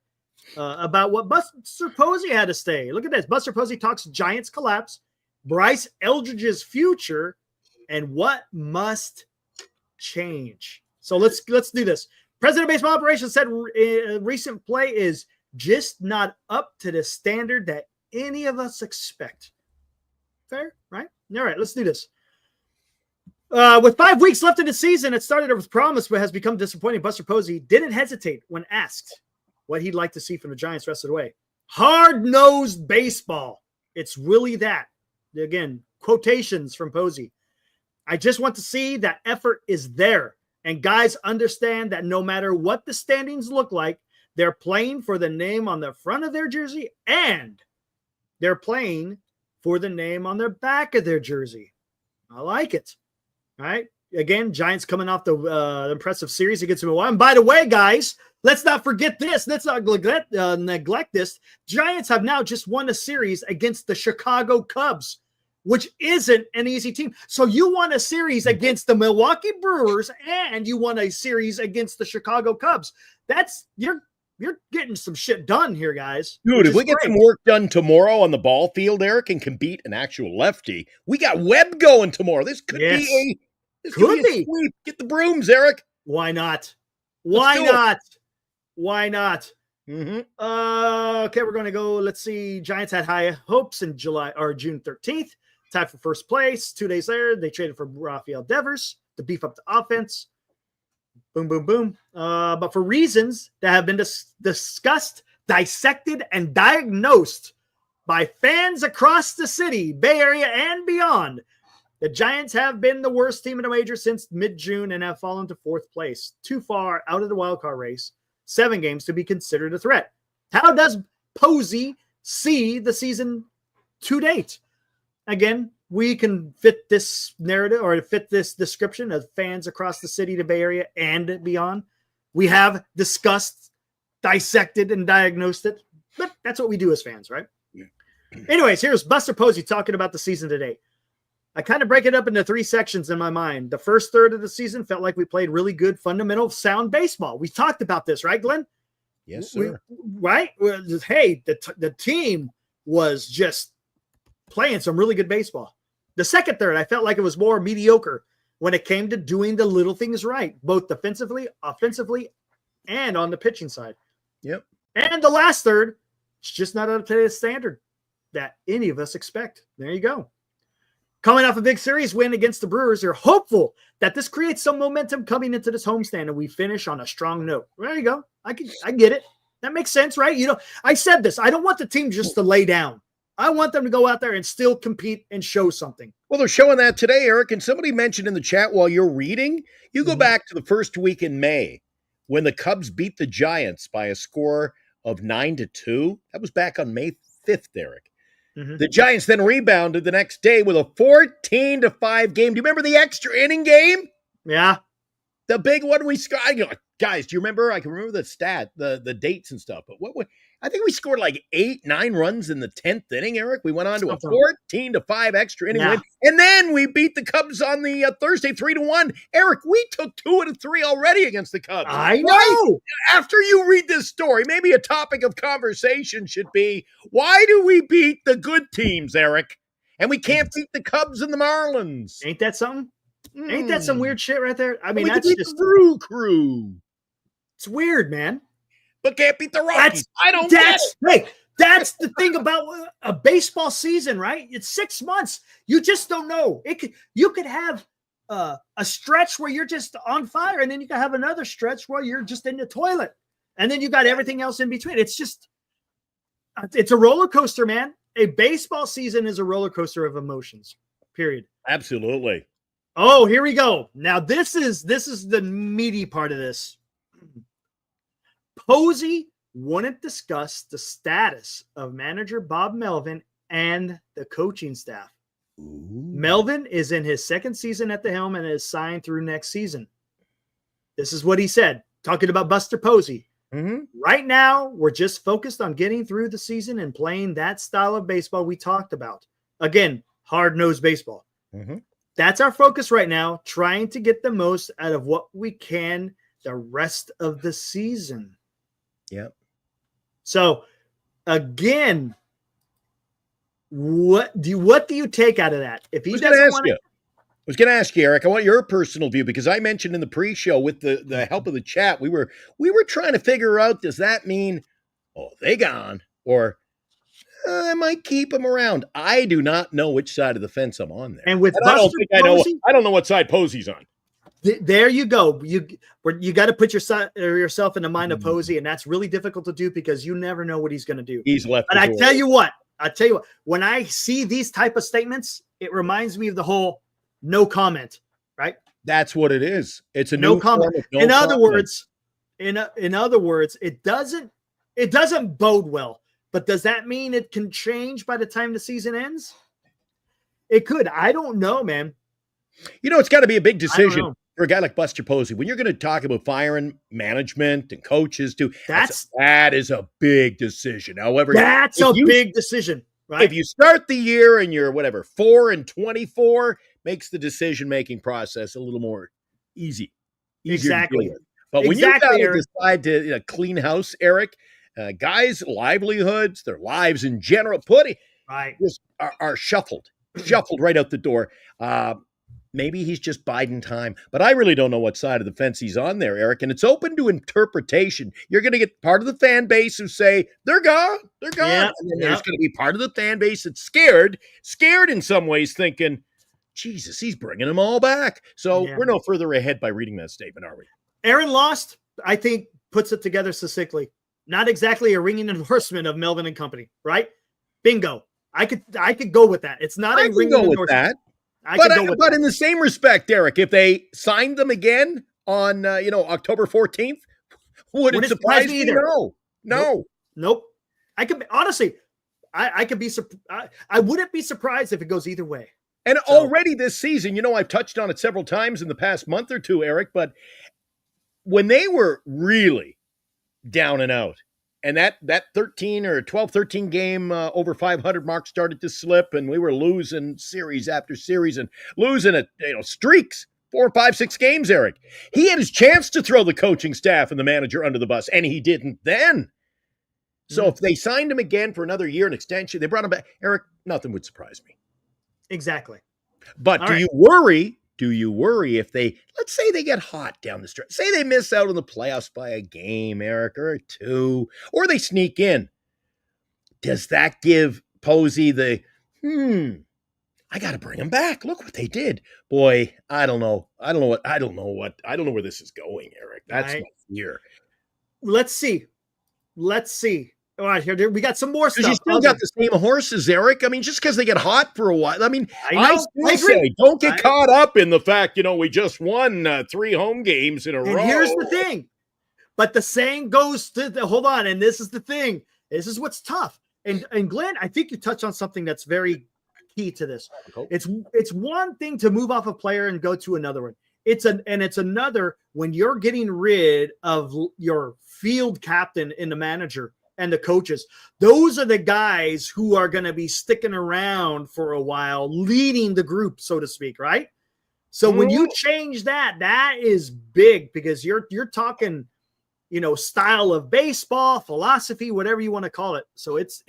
C: about what Buster Posey had to say. Look at this. Buster Posey talks Giants collapse, Bryce Eldridge's future, and what must change. So let's do this. President of Baseball Operations said recent play is just not up to the standard that any of us expect. Fair, right? All right, let's do this. With 5 weeks left in the season, it started with promise but has become disappointing. Buster Posey didn't hesitate when asked what he'd like to see from the Giants rest of the way. Hard-nosed baseball. It's really that. Again, quotations from Posey. I just want to see that effort is there. And guys understand that no matter what the standings look like, they're playing for the name on the front of their jersey and they're playing for the name on their back of their jersey. I like it. All right. Again, Giants coming off the impressive series against Milwaukee. And by the way, guys, let's not forget this. Let's not neglect this. Giants have now just won a series against the Chicago Cubs, which isn't an easy team. So you won a series against the Milwaukee Brewers and you won a series against the Chicago Cubs. You're getting some shit done here, guys.
D: Dude, if we get some work done tomorrow on the ball field, Eric, and can beat an actual lefty, we got Webb going tomorrow. This could be a sweep. Get the brooms, Eric.
C: Why not? Why not?
D: Mm-hmm.
C: Okay, we're going to go. Let's see. Giants had high hopes in June 13th. Tied for first place. 2 days later, they traded for Rafael Devers to beef up the offense. Boom, boom, boom. But for reasons that have been discussed, dissected, and diagnosed by fans across the city, Bay Area, and beyond, the Giants have been the worst team in the major since mid-June and have fallen to fourth place, too far out of the wildcard race, 7 games to be considered a threat. How does Posey see the season to date? Again, we can fit this narrative or fit this description of fans across the city, the Bay Area, and beyond. We have discussed, dissected, and diagnosed it, but that's what we do as fans, right?
D: Yeah.
C: Anyways, here's Buster Posey talking about the season today. I kind of break it up into 3 sections in my mind. The first third of the season felt like we played really good, fundamental, sound baseball. We talked about this, right, Glenn?
D: Yes, sir.
C: Right? Hey, the team was just playing some really good baseball. The second third, I felt like it was more mediocre when it came to doing the little things right, both defensively, offensively, and on the pitching side.
D: Yep.
C: And the last third, it's just not up to the standard that any of us expect. There you go. Coming off a big series win against the Brewers, they're hopeful that this creates some momentum coming into this homestand and we finish on a strong note. There you go. I get it. That makes sense, right? I said this. I don't want the team just to lay down. I want them to go out there and still compete and show something.
D: Well, they're showing that today, Eric. And somebody mentioned in the chat while you're reading, you go back to the first week in May when the Cubs beat the Giants by a score of 9-2. That was back on May 5th, Eric.
C: Mm-hmm.
D: The Giants then rebounded the next day with a 14-5 game. Do you remember the extra inning game?
C: Yeah.
D: The big one we scored. Guys, do you remember? I can remember the stat, the dates and stuff. But I think we scored like 8-9 runs in the 10th inning, Eric. We went on to a 14-5 extra inning win. And then we beat the Cubs on the Thursday 3-1. Eric, we took 2 out of 3 already against the Cubs.
C: I know.
D: Right? After you read this story, maybe a topic of conversation should be, why do we beat the good teams, Eric? And we can't beat the Cubs and the Marlins.
C: Ain't that something? Ain't that some weird shit right there? I mean,
D: we
C: that's
D: beat
C: just
D: the Brew Crew.
C: It's weird, man.
D: But can't beat the Rockies. I don't get it.
C: Hey, that's the thing about a baseball season, right? It's 6 months. You just don't know. You could have a stretch where you're just on fire, and then you can have another stretch where you're just in the toilet, and then you got everything else in between. It's a roller coaster, man. A baseball season is a roller coaster of emotions. Period.
D: Absolutely.
C: Oh, here we go. Now this is the meaty part of this. Posey wouldn't discuss the status of manager Bob Melvin and the coaching staff.
D: Ooh.
C: Melvin is in his second season at the helm and is signed through next season. This is what he said, talking about Buster Posey.
D: Mm-hmm.
C: Right now, we're just focused on getting through the season and playing that style of baseball we talked about. Again, hard-nosed baseball.
D: Mm-hmm.
C: That's our focus right now, trying to get the most out of what we can the rest of the season.
D: Yep.
C: So, again, what do you take out of that? If he doesn't want to,
D: I was going to ask you, Eric, I want your personal view, because I mentioned in the pre-show with the help of the chat, we were trying to figure out, does that mean, oh, they gone, or I might keep them around. I do not know which side of the fence I'm on there.
C: and with
D: I don't
C: Buster
D: think I know.
C: Posey,
D: I don't know what side Posey's on.
C: there you go. You got to put yourself in the mind of Posey, and that's really difficult to do because you never know what he's going to do.
D: He's left.
C: But I tell you what, when I see these type of statements, it reminds me of the whole no comment, right?
D: That's what it is. It's a
C: No
D: new
C: comment.
D: form of no
C: In other
D: comment.
C: words, it doesn't bode well. But does that mean it can change by the time the season ends? It could. I don't know, man.
D: It's got to be a big
C: I don't
D: decision
C: know.
D: for a guy like Buster Posey. When you're going to talk about firing management and coaches too,
C: That's
D: that is a big decision. However,
C: That's
D: if
C: a
D: you-
C: big decision, right?
D: If you start the year and you're 4-24, makes the decision-making process a little more easier
C: Exactly.
D: to deal with. But when
C: Exactly,
D: you gotta
C: Eric.
D: decide to clean house, Eric, guys' livelihoods, their lives in general,
C: Right.
D: just are shuffled right out the door. Maybe he's just biding time, but I really don't know what side of the fence he's on there, Eric, and it's open to interpretation. You're going to get part of the fan base who say, they're gone.
C: Yeah,
D: And then there's going to be part of the fan base that's scared in some ways, thinking, Jesus, he's bringing them all back. So
C: Yeah.
D: we're no further ahead by reading that statement, are we?
C: Aaron Lost, I think, puts it together succinctly. Not exactly a ringing endorsement of Melvin and Company, right? Bingo. I could go with that. It's not
D: I
C: a
D: can
C: ringing
D: go with
C: endorsement.
D: that. But in the same respect, Eric, if they signed them again on October 14th, would it
C: Wouldn't
D: surprise
C: surprise me
D: me?
C: either.
D: No.
C: Nope. I could honestly, I could be I wouldn't be surprised if it goes either way.
D: And
C: So-
D: already this season, I've touched on it several times in the past month or two, Eric, but when they were really down and out, and that 13 or 12-13 game over 500 mark started to slip, and we were losing series after series and losing at streaks, 4, 5, 6 games, Eric. He had his chance to throw the coaching staff and the manager under the bus, and he didn't then. So if they signed him again for another year, an extension, they brought him back, Eric, nothing would surprise me.
C: Exactly.
D: But
C: All
D: do
C: right.
D: you worry? Do you worry if let's say they get hot down the stretch, say they miss out on the playoffs by a game, Eric, or 2, or they sneak in? Does that give Posey I got to bring them back. Look what they did. Boy, I don't know where this is going, Eric. That's
C: Right.
D: my fear.
C: Let's see. All right, here we got some more
D: Because
C: stuff.
D: you still got the same horses, Eric. I mean, just because they get hot for a while. I mean,
C: I know.
D: I
C: I
D: still
C: agree.
D: say, don't get
C: I-
D: caught up in the fact, we just won 3 home games in a row.
C: And here's the thing. But the saying goes to hold on, and this is the thing. This is what's tough. And Glenn, I think you touched on something that's very key to this. It's one thing to move off a player and go to another one. It's another when you're getting rid of your field captain and the manager and the coaches. Those are the guys who are going to be sticking around for a while, leading the group, so to speak, right? So when you change that is big because you're talking, style of baseball, philosophy, whatever you want to call it. So it's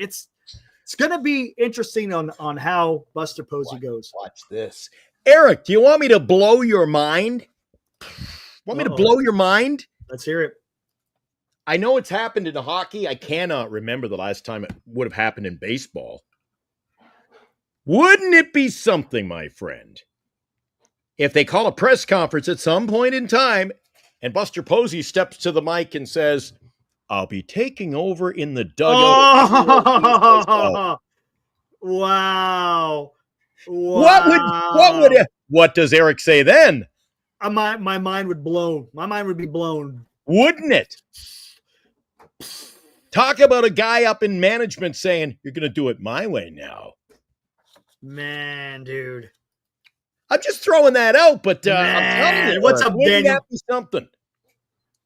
C: going to be interesting on how Buster Posey goes.
D: Watch this. Eric, do you want me to blow your mind? Want me to blow your mind?
C: Let's hear it.
D: I know it's happened in hockey. I cannot remember the last time it would have happened in baseball. Wouldn't it be something, my friend, if they call a press conference at some point in time and Buster Posey steps to the mic and says, I'll be taking over in the dugout.
C: Oh, wow.
D: What does Eric say then?
C: My mind would blow. My mind would be blown.
D: Wouldn't it? Talk about a guy up in management saying, you're going to do it my way now.
C: Man, dude.
D: I'm just throwing that out, but I'm telling you,
C: what's up,
D: wouldn't
C: Daniel?
D: that be something?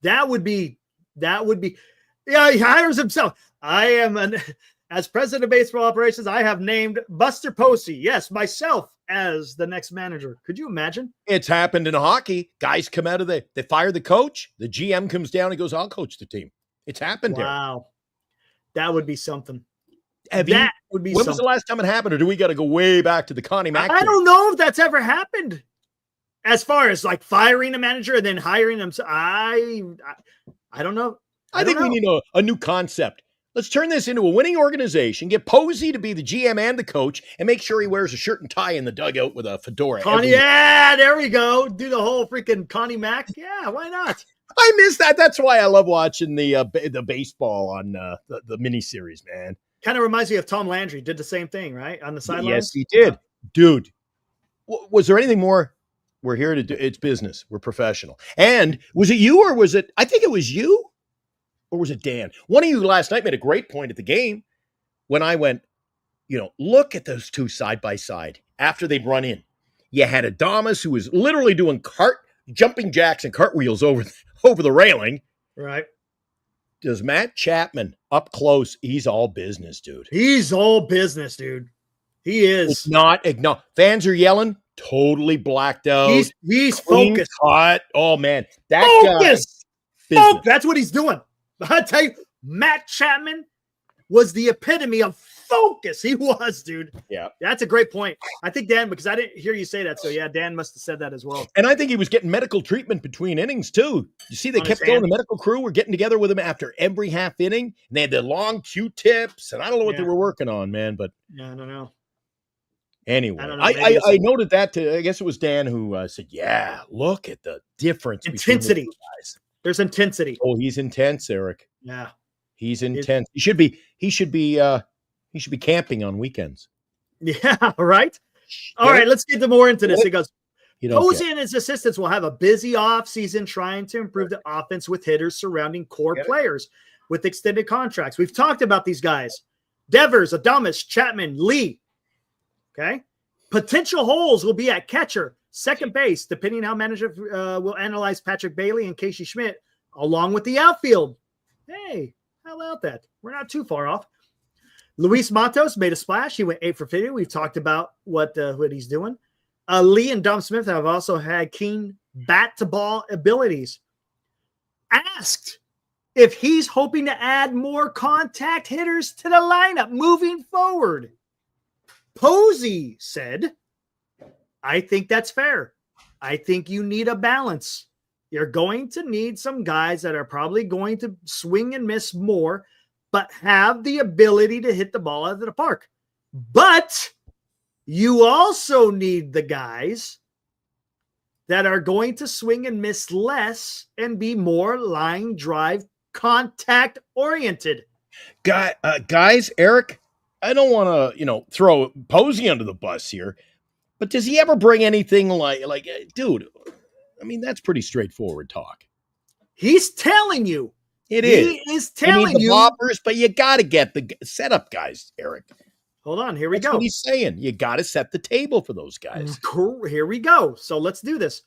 C: That would be, yeah, he hires himself. As president of baseball operations, I have named Buster Posey, yes, myself, as the next manager. Could you imagine?
D: It's happened in hockey. Guys come out of they fire the coach. The GM comes down and goes, I'll coach the team. It's happened there.
C: Wow. That would be something.
D: When was the last time it happened, or do we got to go way back to the Connie Mack?
C: I don't know if that's ever happened. As far as like firing a manager and then hiring them, I don't know.
D: I think we need a new concept. Let's turn this into a winning organization, get Posey to be the GM and the coach, and make sure he wears a shirt and tie in the dugout with a fedora.
C: Yeah, there we go. Do the whole freaking Connie Mack. Yeah, why not?
D: I miss that. That's why I love watching the baseball on the miniseries, man.
C: Kind of reminds me of Tom Landry. Did the same thing, right? On the sidelines.
D: Yes, he did. Dude, was there anything more? We're here to do. It's business. We're professional. And was it you or was it? I think it was you. Or was it Dan? One of you last night made a great point at the game when I went, look at those two side by side after they'd run in. You had Adamas who was literally doing jumping jacks and cartwheels over the railing.
C: Right.
D: Does Matt Chapman up close? He's all business, dude.
C: He's all business, dude. He is.
D: It's not fans are yelling, totally blacked out.
C: He's focused.
D: Cut. Oh man.
C: Focus. That's what he's doing. I tell you, Matt Chapman was the epitome of focus. He was, dude.
D: Yeah.
C: That's a great point. I think Dan, because I didn't hear you say that. So yeah, Dan must have said that as well.
D: And I think he was getting medical treatment between innings too. You see, they kept going. The medical crew were getting together with him after every half inning. And they had the long Q-tips. And I don't know what they were working on, man, but
C: yeah, I don't know.
D: Anyway, I noted that too. I guess it was Dan who said, yeah, look at the difference.
C: Intensity.
D: Between the guys.
C: There's intensity.
D: Oh, he's intense, Eric.
C: Yeah.
D: He's intense. He should be camping on weekends.
C: Yeah, right. All right, let's get more into this. He goes, Posey and his assistants will have a busy offseason trying to improve the offense with hitters surrounding core players with extended contracts. We've talked about these guys. Devers, Adames, Chapman, Lee. Okay. Potential holes will be at catcher, second base, depending on how manager will analyze Patrick Bailey and Casey Schmidt, along with the outfield. Hey, how about that? We're not too far off. Luis Matos made a splash. He went 8 for 50. We've talked about what he's doing. Lee and Dom Smith have also had keen bat-to-ball abilities. Asked if he's hoping to add more contact hitters to the lineup moving forward. Posey said, I think that's fair. I think you need a balance. You're going to need some guys that are probably going to swing and miss more, but have the ability to hit the ball out of the park. But you also need the guys that are going to swing and miss less and be more line drive contact oriented.
D: Guys, Eric, I don't want to, throw Posey under the bus here, but does he ever bring anything like, dude, I mean, that's pretty straightforward talk.
C: He's telling you.
D: He
C: is telling you.
D: Bloppers, but you got to get the setup guys, Eric.
C: Hold on. Here we
D: That's
C: go.
D: what he's saying. You got to set the table for those guys.
C: Here we go. So let's do this.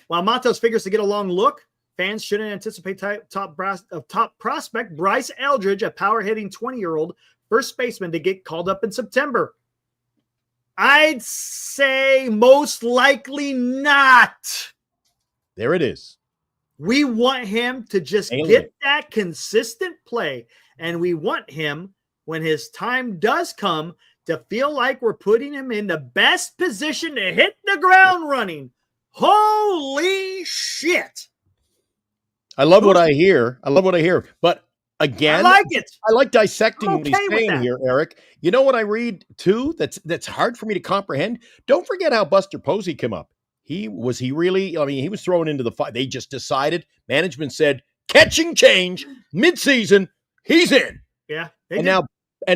C: While Matos figures to get a long look, fans shouldn't anticipate top prospect Bryce Eldridge, a power-hitting 20-year-old first baseman, to get called up in September. I'd say most likely not.
D: There it is.
C: We want him to just get that consistent play, and we want him, when his time does come, to feel like we're putting him in the best position to hit the ground running. Holy shit.
D: I love what I hear. But again,
C: I like it.
D: I like dissecting what he's saying here, Eric. You know what I read too? That's hard for me to comprehend. Don't forget how Buster Posey came up. He really, I mean, he was thrown into the fight. They just decided, management said, catching change midseason, he's in.
C: Yeah.
D: And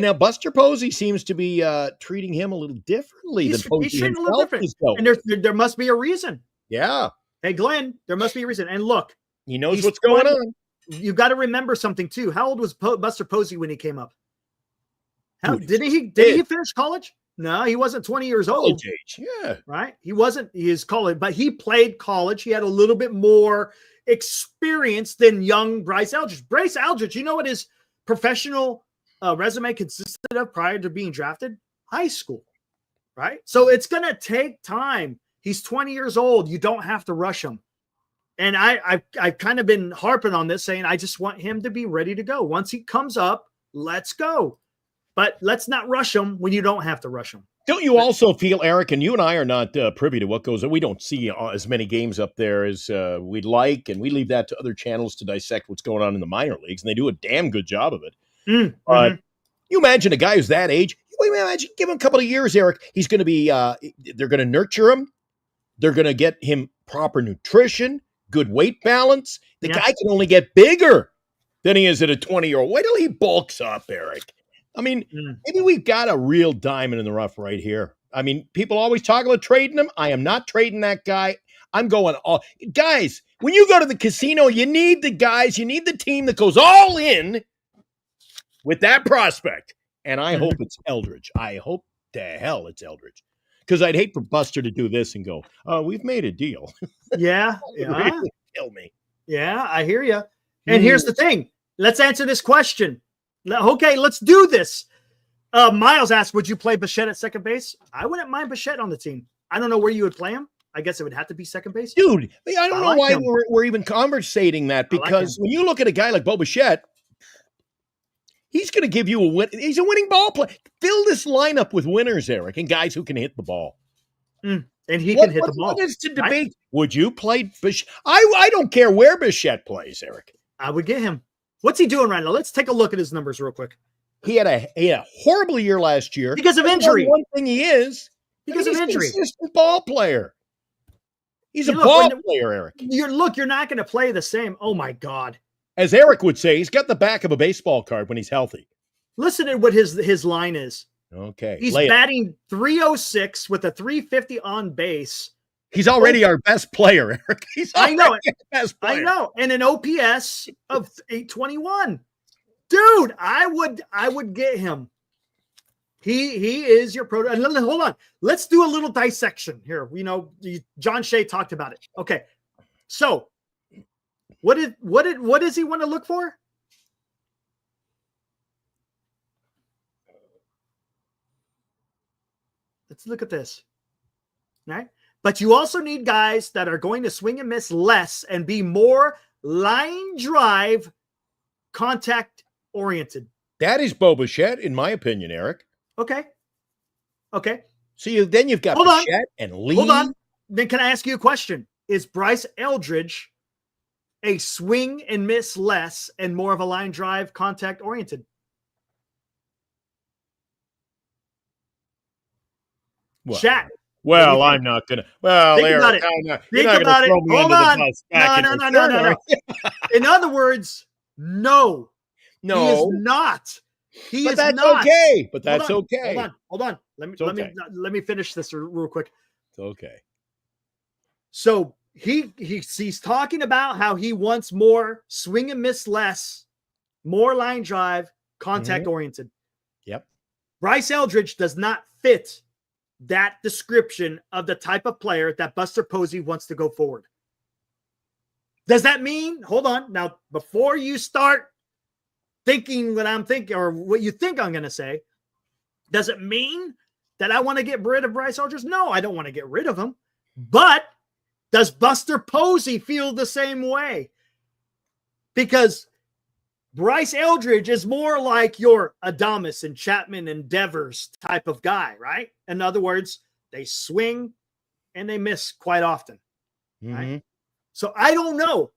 D: now Buster Posey seems to be treating him a little differently than Posey
C: he's treating a
D: himself
C: little different.
D: is going.
C: And there must be a reason.
D: Yeah.
C: Hey, Glenn, there must be a reason. And look,
D: He knows what's going on.
C: You've got to remember something too. How old was Buster Posey when he came up?
D: Dude,
C: Did he finish college? No, he wasn't 20 years old.
D: College age, yeah.
C: Right? He wasn't his college, but he played college. He had a little bit more experience than young Bryce Eldridge. Bryce Eldridge, you know what his professional resume consisted of prior to being drafted? High school, right? So it's going to take time. He's 20 years old. You don't have to rush him. And I've kind of been harping on this, saying I just want him to be ready to go. Once he comes up, let's go. But let's not rush him when you don't have to rush him.
D: Don't you also feel, Eric, and you and I are not privy to what goes on. We don't see as many games up there as we'd like, and we leave that to other channels to dissect what's going on in the minor leagues, and they do a damn good job of it. But you imagine a guy who's that age, you imagine, give him a couple of years, Eric, he's going to be, they're going to nurture him. They're going to get him proper nutrition, good weight balance. The guy can only get bigger than he is at a 20-year-old. Wait till he bulks up, Eric. I mean, maybe we've got a real diamond in the rough right here. I mean, people always talk about trading him. I am not trading that guy. I'm going all guys. When you go to the casino, you need the guys. You need the team that goes all in with that prospect. And I hope it's Eldridge. I hope to hell it's Eldridge, because I'd hate for Buster to do this and go, "Oh, we've made a deal."
C: Yeah,
D: Really kill me.
C: Yeah, I hear you. And here's the thing. Let's answer this question. Okay, let's do this. Miles asked, would you play Bichette at second base? I wouldn't mind Bichette on the team. I don't know where you would play him. I guess it would have to be second base.
D: Dude, I don't know why we're even conversating that, because when you look at a guy like Bo Bichette, he's going to give you a win. He's a winning ball player. Fill this lineup with winners, Eric, and guys who can hit the ball.
C: And he can hit the ball.
D: What is to debate? Right? Would you play Bichette? I don't care where Bichette plays, Eric.
C: I would get him. What's he doing right now? Let's take a look at his numbers real quick.
D: He had a horrible year last year.
C: Because of injury.
D: One thing he is.
C: Because of injury.
D: He's a consistent ball player. He's a ball player, Eric.
C: You're not going to play the same. Oh, my God.
D: As Eric would say, he's got the back of a baseball card when he's healthy.
C: Listen to what his line is.
D: Okay.
C: He's batting .306 with a .350 on base.
D: He's already our best player, Eric.
C: I know it.
D: Best player.
C: I know. And an OPS of 821. Dude, I would get him. He is your pro. Hold on. Let's do a little dissection here. You know, John Shea talked about it. Okay. So what does he want to look for? Let's look at this. All right. But you also need guys that are going to swing and miss less and be more line drive contact oriented.
D: That is Bo Bichette, in my opinion, Eric.
C: Okay.
D: So then you've got Bichette and Lee.
C: Hold on. Then can I ask you a question? Is Bryce Eldridge a swing and miss less and more of a line drive contact oriented?
D: Well,
C: Chat.
D: Well, I'm not going to. Well,
C: think
D: Eric,
C: about it.
D: You're not going to throw me under the bus back
C: No. In other words, no. He is not.
D: But that's okay. But that's okay.
C: Hold on. Let me finish this real quick.
D: It's okay.
C: So he's talking about how he wants more swing and miss less, more line drive, contact oriented.
D: Yep.
C: Bryce Eldridge does not fit that description of the type of player that Buster Posey wants to go forward. Does that mean, hold on, now before you start thinking what I'm thinking or what you think I'm going to say, does it mean that I want to get rid of Bryce Eldridge? No, I don't want to get rid of him. But does Buster Posey feel the same way? Because Bryce Eldridge is more like your Adames and Chapman and Devers type of guy, right? In other words, they swing and they miss quite often. Right? So I don't know.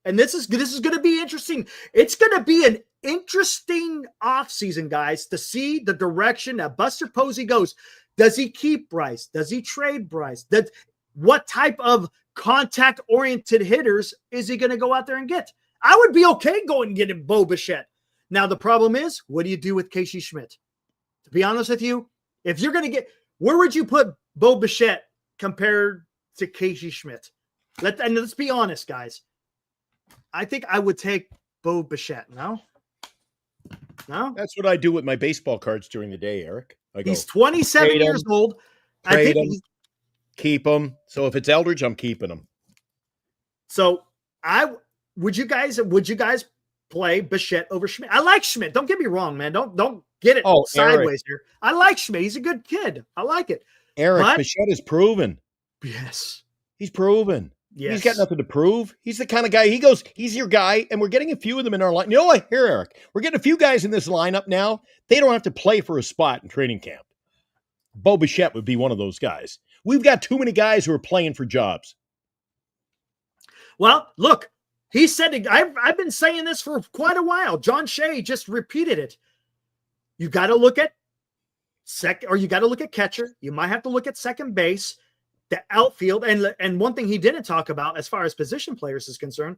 C: And this is going to be interesting. It's going to be an interesting offseason, guys, to see the direction that Buster Posey goes. Does he keep Bryce? Does he trade Bryce? what type of contact-oriented hitters is he going to go out there and get? I would be okay going and getting Bo Bichette. Now, the problem is, what do you do with Casey Schmidt? To be honest with you, if you're going to get, where would you put Bo Bichette compared to Casey Schmidt? Let's be honest, guys. I think I would take Bo Bichette. No?
D: That's what I do with my baseball cards during the day, Eric. I go,
C: He's 27
D: trade
C: years old. I
D: trade
C: think
D: him, keep him. So if it's Eldridge, I'm keeping him.
C: so. Would you guys play Bichette over Schmidt? I like Schmidt. Don't get me wrong, man. Don't get it sideways here. I like Schmidt. He's a good kid. I like it.
D: Eric,
C: But-
D: Bichette is proven.
C: Yes.
D: He's proven.
C: Yes.
D: He's got nothing to prove. He's the kind of guy, he's your guy, and we're getting a few of them in our line. You know what? Here, Eric, we're getting a few guys in this lineup now. They don't have to play for a spot in training camp. Bo Bichette would be one of those guys. We've got too many guys who are playing for jobs.
C: Well, look, he said it. I've been saying this for quite a while. John Shea just repeated it. You got to look at you got to look at catcher. You might have to look at second base, the outfield, and one thing he didn't talk about as far as position players is concerned,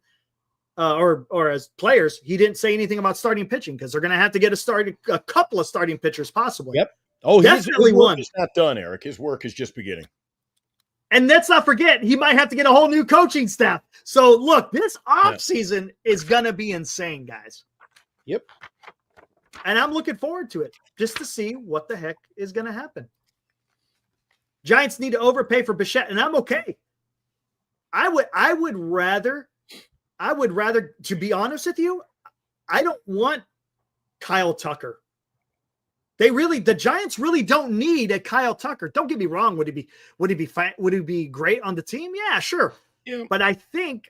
C: or as players, he didn't say anything about starting pitching because they're going to have to get a couple of starting pitchers possibly.
D: Yep. Oh,
C: definitely
D: his work
C: one.
D: is not done, Eric. His work is just beginning.
C: And let's not forget, he might have to get a whole new coaching staff. So look, this offseason is going to be insane, guys.
D: Yep.
C: And I'm looking forward to it just to see what the heck is going to happen. Giants need to overpay for Bichette, and I'm okay. I would rather, to be honest with you, I don't want Kyle Tucker. The Giants really don't need a Kyle Tucker. Don't get me wrong. Would he be great on the team? Yeah, sure.
D: Yeah.
C: But I think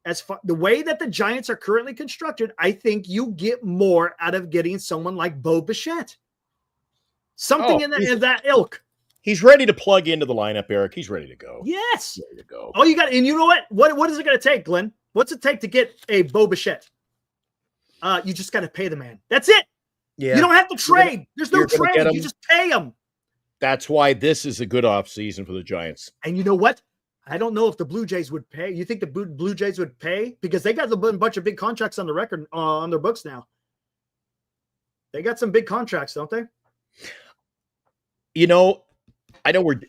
C: the way that the Giants are currently constructed, I think you get more out of getting someone like Bo Bichette. Something in that ilk.
D: He's ready to plug into the lineup, Eric. He's ready to go.
C: Yes.
D: Ready to go.
C: Oh, and you know what? What is it going to take, Glenn? What's it take to get a Bo Bichette? You just got to pay the man. That's it.
D: Yeah.
C: You don't have to trade. There's no
D: you're gonna get
C: trade.
D: him.
C: You just pay him.
D: That's why this is a good offseason for the Giants.
C: And you know what? I don't know if the Blue Jays would pay. You think the Blue Jays would pay? Because they got a bunch of big contracts on the record on their books now. They got some big contracts, don't they?
D: You know, I know we're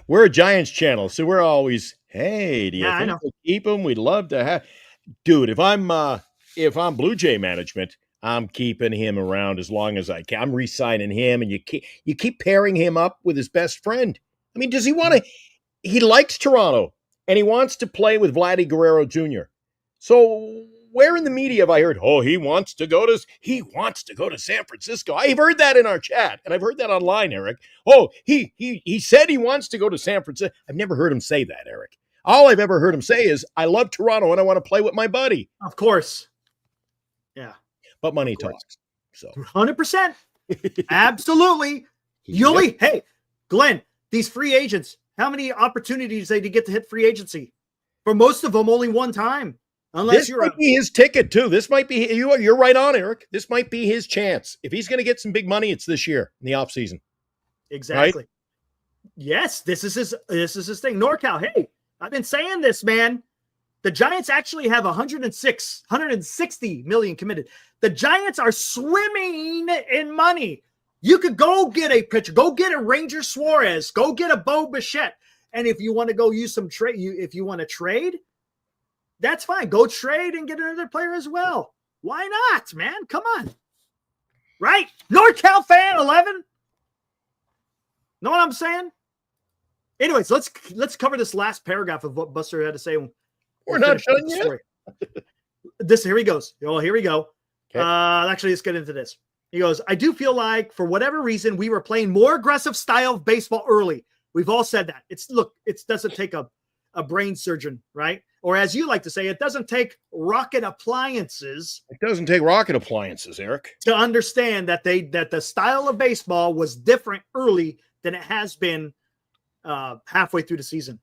D: we're a Giants channel, so we're always, hey, do you think we'll keep him? We'd love to have. Dude, if I'm Blue Jay management, I'm keeping him around as long as I can. I'm re-signing him, and you keep pairing him up with his best friend. I mean, does he want to? He likes Toronto, and he wants to play with Vladdy Guerrero Jr. So where in the media have I heard, he wants to go to San Francisco? I've heard that in our chat, and I've heard that online, Eric. He said he wants to go to San Francisco. I've never heard him say that, Eric. All I've ever heard him say is, I love Toronto, and I want to play with my buddy.
C: Of course. Yeah.
D: But money talks. So
C: 100%. Absolutely. Hey, Glenn, these free agents, how many opportunities they get to hit free agency? For most of them, only one time. Unless
D: this might be his ticket too. This might be you're right on, Eric. This might be his chance. If he's going to get some big money, it's this year in the offseason.
C: Exactly.
D: Right?
C: Yes, this is his thing. NorCal, hey, I've been saying this, man. The Giants actually have 160 million committed. The Giants are swimming in money. You could go get a pitcher, go get a Ranger Suarez, go get a Bo Bichette. And if you want to go use some trade, if you want to trade, that's fine. Go trade and get another player as well. Why not, man? Come on. Right? NorCal fan 11. Know what I'm saying? Anyways, let's cover this last paragraph of what Buster had to say.
D: We're not done yet.
C: Here he goes. Oh, here we go. Okay. Actually, let's get into this. He goes, I do feel like for whatever reason, we were playing more aggressive style of baseball early. We've all said that. It doesn't take a brain surgeon, right? Or as you like to say, it doesn't take rocket appliances.
D: It doesn't take rocket appliances, Eric.
C: To understand that the style of baseball was different early than it has been halfway through the season.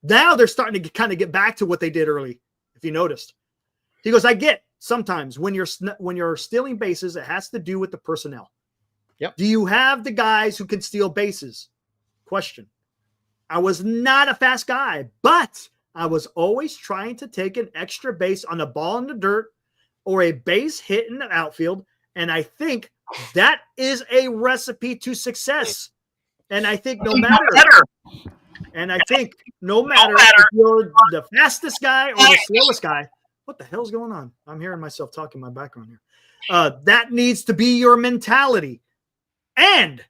C: Now they're starting to kind of get back to what they did early, if you noticed. He goes, I get sometimes when you're stealing bases, it has to do with the personnel.
D: Yep.
C: Do you have the guys who can steal bases? Question. I was not a fast guy, but I was always trying to take an extra base on a ball in the dirt or a base hit in the outfield. And I think that is a recipe to success. And I think no matter if you're the fastest guy or the slowest guy, what the hell's going on? I'm hearing myself talking in my background here. That needs to be your mentality. And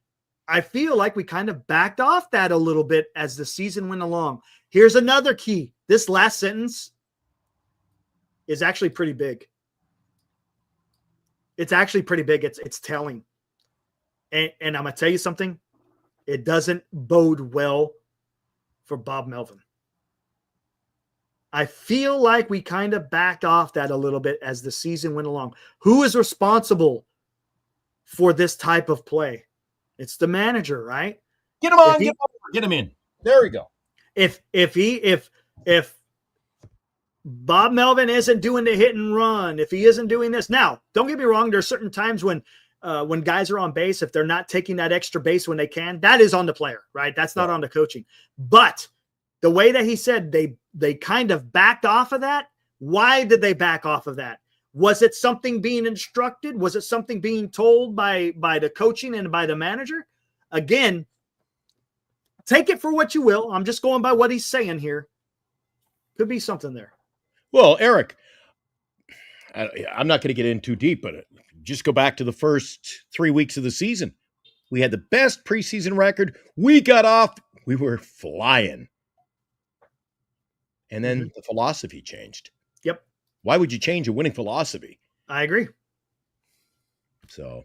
C: I feel like we kind of backed off that a little bit as the season went along. Here's another key. This last sentence is actually pretty big. It's actually pretty big. It's telling. And I'm going to tell you something. It doesn't bode well for Bob Melvin. I feel like we kind of backed off that a little bit as the season went along. Who is responsible for this type of play? It's the manager, right?
D: Get him on, get him in. There we go.
C: If Bob Melvin isn't doing the hit and run, if he isn't doing this, now don't get me wrong. There's certain times when guys are on base, if they're not taking that extra base when they can, that is on the player, right? That's not on the coaching. But the way that he said they kind of backed off of that. Why did they back off of that? Was it something being instructed? Was it something being told by the coaching and by the manager? Again, take it for what you will. I'm just going by what he's saying here. Could be something there.
D: Well, Eric, I'm not going to get in too deep, but just go back to the first 3 weeks of the season. We had the best preseason record. We got off. We were flying. And then the philosophy changed.
C: Yep.
D: Why would you change a winning philosophy?
C: I agree.
D: So,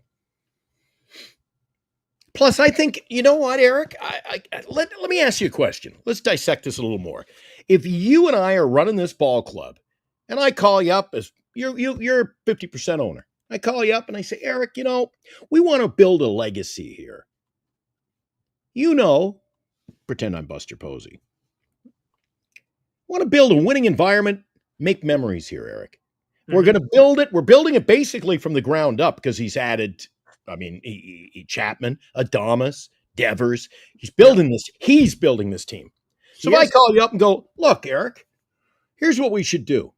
D: plus, I think, you know what, Eric? Let me ask you a question. Let's dissect this a little more. If you and I are running this ball club, and I call you up as you're 50% owner, I call you up and I say, Eric, we want to build a legacy here. Pretend I'm Buster Posey. Want to build a winning environment, make memories here, Eric. We're going to build it. We're building it basically from the ground up because he's added, Chapman, Adamas, Devers. He's building this. He's building this team. So if I call you up and go, look, Eric, here's what we should do.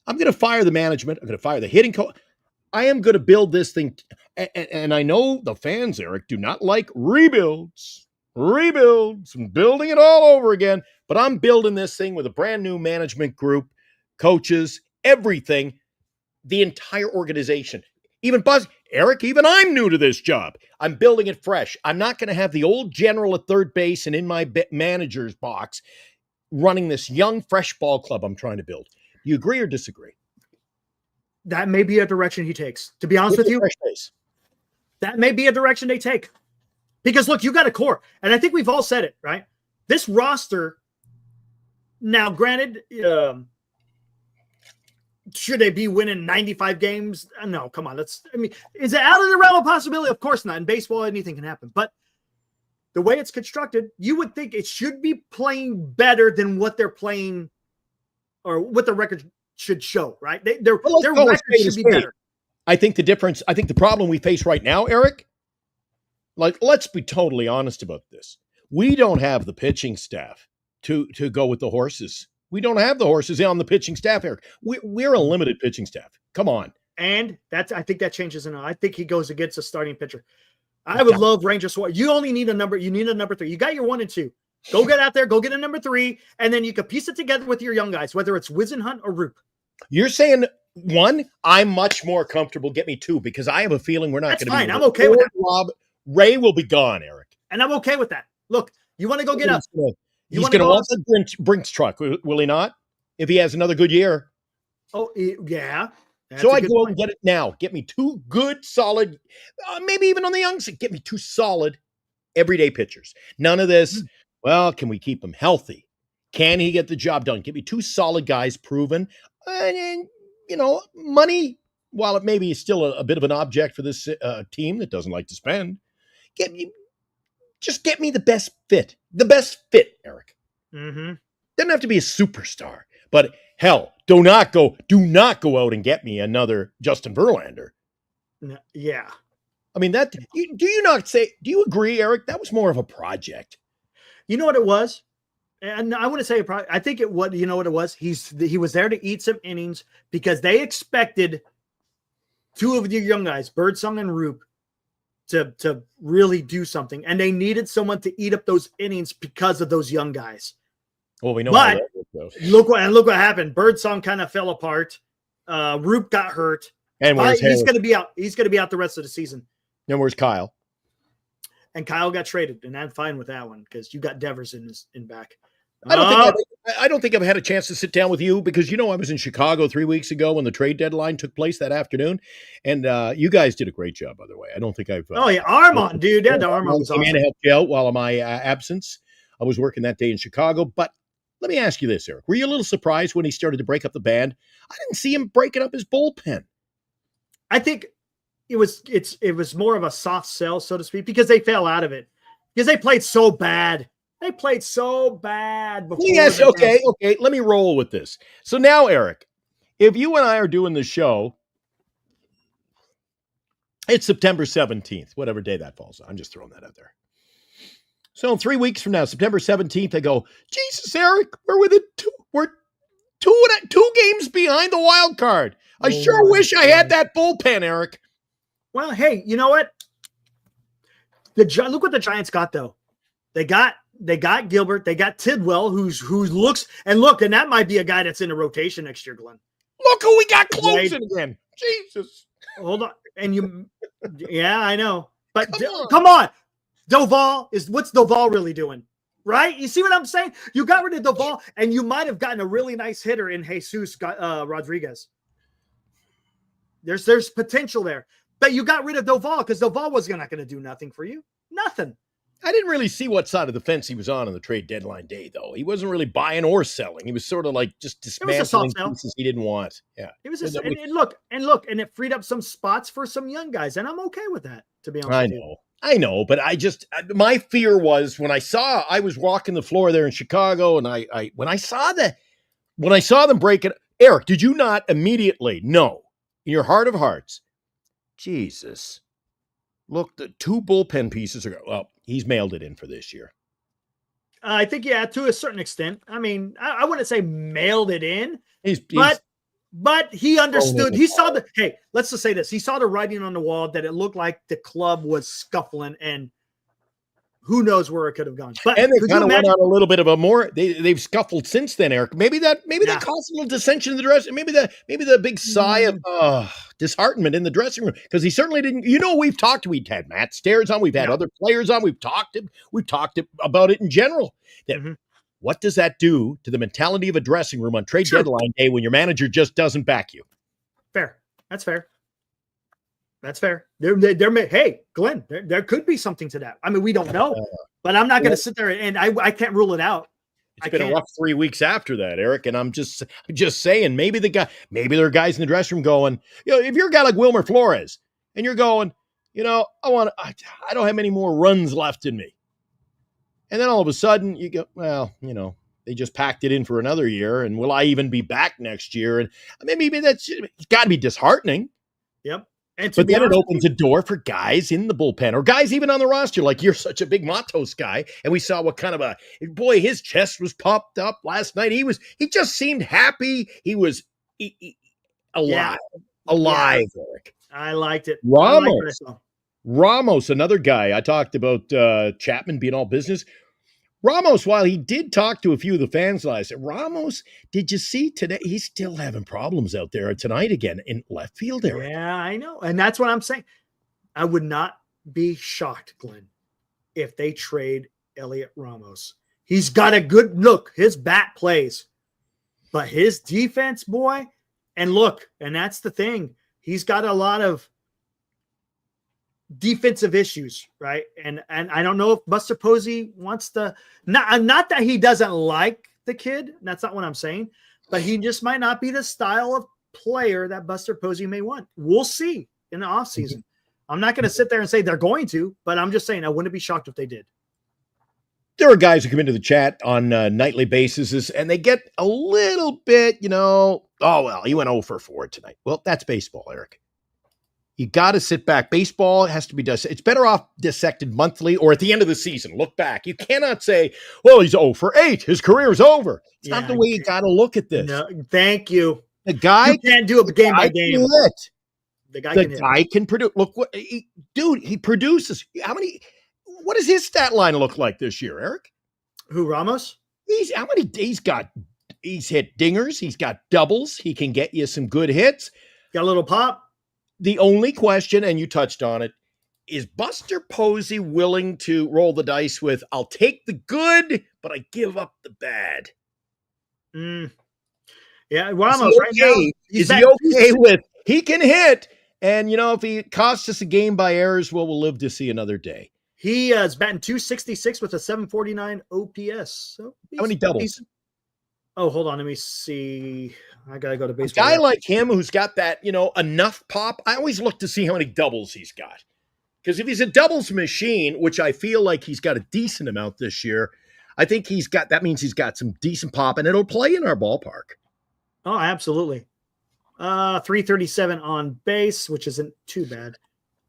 D: I'm going to fire the management. I'm going to fire the hitting coach. I am going to build this thing. And I know the fans, Eric, do not like rebuilds, and building it all over again. But I'm building this thing with a brand new management group, coaches, everything, the entire organization. Even Eric, even I'm new to this job. I'm building it fresh. I'm not going to have the old general at third base and in my manager's box running this young, fresh ball club I'm trying to build. Do you agree or disagree?
C: That may be a direction he takes. To be honest with you, that may be a direction they take. Because, look, you got a core. And I think we've all said it, right? This roster... Now, granted, should they be winning 95 games? No, come on. Is it out of the realm of possibility? Of course not. In baseball, anything can happen. But the way it's constructed, you would think it should be playing better than what they're playing or what the record should show, right? Their record should be better.
D: I think the problem we face right now, Eric, let's be totally honest about this. We don't have the pitching staff to go with the horses. We don't have the horses on the pitching staff, Eric. We're a limited pitching staff. Come on.
C: And I think that changes. I think he goes against a starting pitcher. I would love Ranger Suarez. You only need a number. You need a number 3. You got your 1 and 2. Go get out there. Go get a number 3. And then you can piece it together with your young guys, whether it's Wisenhunt or Roop.
D: You're saying 1, I'm much more comfortable. Get me 2 because I have a feeling we're not going to be.
C: That's fine. I'm okay with that.
D: Rob, Ray will be gone, Eric.
C: And I'm okay with that. Look, you want to go get up.
D: He's going to want the Brinks truck, will he not? If he has another good year.
C: Oh, yeah.
D: So I go out and get it now. Get me 2 good, solid, maybe even on the young side, get me 2 solid, everyday pitchers. None of this, well, can we keep him healthy? Can he get the job done? Get me 2 solid guys proven. And money, while it maybe is still a bit of an object for this team that doesn't like to spend, just get me the best fit. The best fit, Eric.
C: Mm-hmm.
D: Doesn't have to be a superstar. But hell, do not go out and get me another Justin Verlander.
C: Yeah.
D: I mean, do you agree, Eric? That was more of a project.
C: You know what it was? And I want to say, probably, I think what it was. He was there to eat some innings because they expected two of the young guys, Birdsong and Roop, to really do something, and they needed someone to eat up those innings because of those young guys.
D: Well, we know
C: But
D: how that goes.
C: look what happened. Birdsong kind of fell apart. Roop got hurt.
D: And
C: He's going to be out. He's going to be out the rest of the season.
D: And where's Kyle?
C: And Kyle got traded, and I'm fine with that one because you got Devers in back.
D: I don't think I've had a chance to sit down with you because I was in Chicago 3 weeks ago when the trade deadline took place that afternoon, and you guys did a great job, by the way. I don't think I've.
C: Armand, dude, the Armand was
D: came in
C: awesome.
D: to help you out while of my absence. I was working that day in Chicago, but let me ask you this, Eric: were you a little surprised when he started to break up the band? I didn't see him breaking up his bullpen.
C: I think it was more of a soft sell, so to speak, because they fell out of it because they played so bad. They played so bad before.
D: Yes, okay. Let me roll with this. So now, Eric, if you and I are doing the show, it's September 17th, whatever day that falls on. I'm just throwing that out there. So 3 weeks from now, September 17th, I go, Jesus, Eric, we're two games behind the wild card. I sure wish I had that bullpen, Eric.
C: Well, hey, you know what? Look what the Giants got though. They got Gilbert. They got Tidwell, who looks and that might be a guy that's in the rotation next year, Glenn.
D: Look who we got closing again. Jesus.
C: Hold on. And yeah, I know. But come on. What's Doval really doing? Right? You see what I'm saying? You got rid of Doval, and you might have gotten a really nice hitter in Jesus Rodriguez. There's potential there. But you got rid of Doval because Doval was not going to do nothing for you. Nothing.
D: I didn't really see what side of the fence he was on the trade deadline day, though. He wasn't really buying or selling. He was sort of like just dismantling pieces he didn't want. Yeah,
C: it was and it freed up some spots for some young guys, and I'm okay with that. To be honest,
D: I know, but my fear was when I was walking the floor there in Chicago, and when I saw them break it. Eric, did you not immediately know in your heart of hearts, Jesus? Look, the two bullpen pieces are, well, he's mailed it in for this year.
C: I think, yeah, to a certain extent. I mean, I wouldn't say mailed it in, but he understood. He saw let's just say this. He saw the writing on the wall that it looked like the club was scuffling, and who knows where it could have gone. But
D: and they kind of went on a little bit of a they've scuffled since then, Eric. Maybe that caused a little dissension in the dressing room. Maybe the big sigh of disheartenment in the dressing room, because he certainly didn't. We've had Matt Stairs on, we've had other players on, we've talked about it in general. What does that do to the mentality of a dressing room on trade deadline day when your manager just doesn't back you?
C: Fair. That's fair. That's fair. Hey, Glenn, there could be something to that. I mean, we don't know, but I'm not going to sit there and I can't rule it out.
D: It's been a rough 3 weeks after that, Eric, and I'm just saying maybe there are guys in the dressing room going, if you're a guy like Wilmer Flores and you're going, I don't have many more runs left in me, and then all of a sudden you go, well, they just packed it in for another year, and will I even be back next year? And maybe it's got to be disheartening.
C: Yep.
D: But then it opens a door for guys in the bullpen or guys even on the roster. Like, you're such a big Matos guy. And we saw what kind of his chest was popped up last night. He just seemed happy. He was alive. Alive, Eric.
C: I liked it.
D: Ramos, another guy. I talked about Chapman being all business. Ramos, while he did talk to a few of the fans last night, Ramos, did you see today? He's still having problems out there tonight again in left field area.
C: Yeah, I know. And that's what I'm saying. I would not be shocked, Glenn, if they trade Elliot Ramos. He's got a good look. His bat plays. But his defense, boy, and that's the thing. He's got a lot of defensive issues, right? And I don't know if Buster Posey wants to, not that he doesn't like the kid. That's not what I'm saying, but he just might not be the style of player that Buster Posey may want. We'll see in the offseason. I'm not going to sit there and say they're going to, but I'm just saying I wouldn't be shocked if they did.
D: There are guys who come into the chat on nightly basis and they get a little bit, oh, well, he went 0 for 4 tonight. Well, that's baseball, Eric. You got to sit back. Baseball has to be dissected. It's better off dissected monthly or at the end of the season. Look back. You cannot say, well, he's 0 for 8. His career's over. It's not the way you got to look at this.
C: No, thank you.
D: The guy
C: You can't do it game by game. The guy
D: can produce. Look what he produces. What does his stat line look like this year, Eric?
C: Who, Ramos?
D: He's hit dingers. He's got doubles. He can get you some good hits.
C: Got a little pop.
D: The only question, and you touched on it, is Buster Posey willing to roll the dice with, I'll take the good, but I give up the bad?
C: Yeah, Ramos right now.
D: Is he okay with, he can hit, and, if he costs us a game by errors, we'll live to see another day.
C: He is batting .266 with a 749 OPS. So
D: how many doubles?
C: Oh, hold on. Let me see. I got to go to baseball.
D: A guy like him who's got that, enough pop, I always look to see how many doubles he's got. Because if he's a doubles machine, which I feel like he's got a decent amount this year, I think that means he's got some decent pop, and it'll play in our ballpark.
C: Oh, absolutely. 337 on base, which isn't too bad.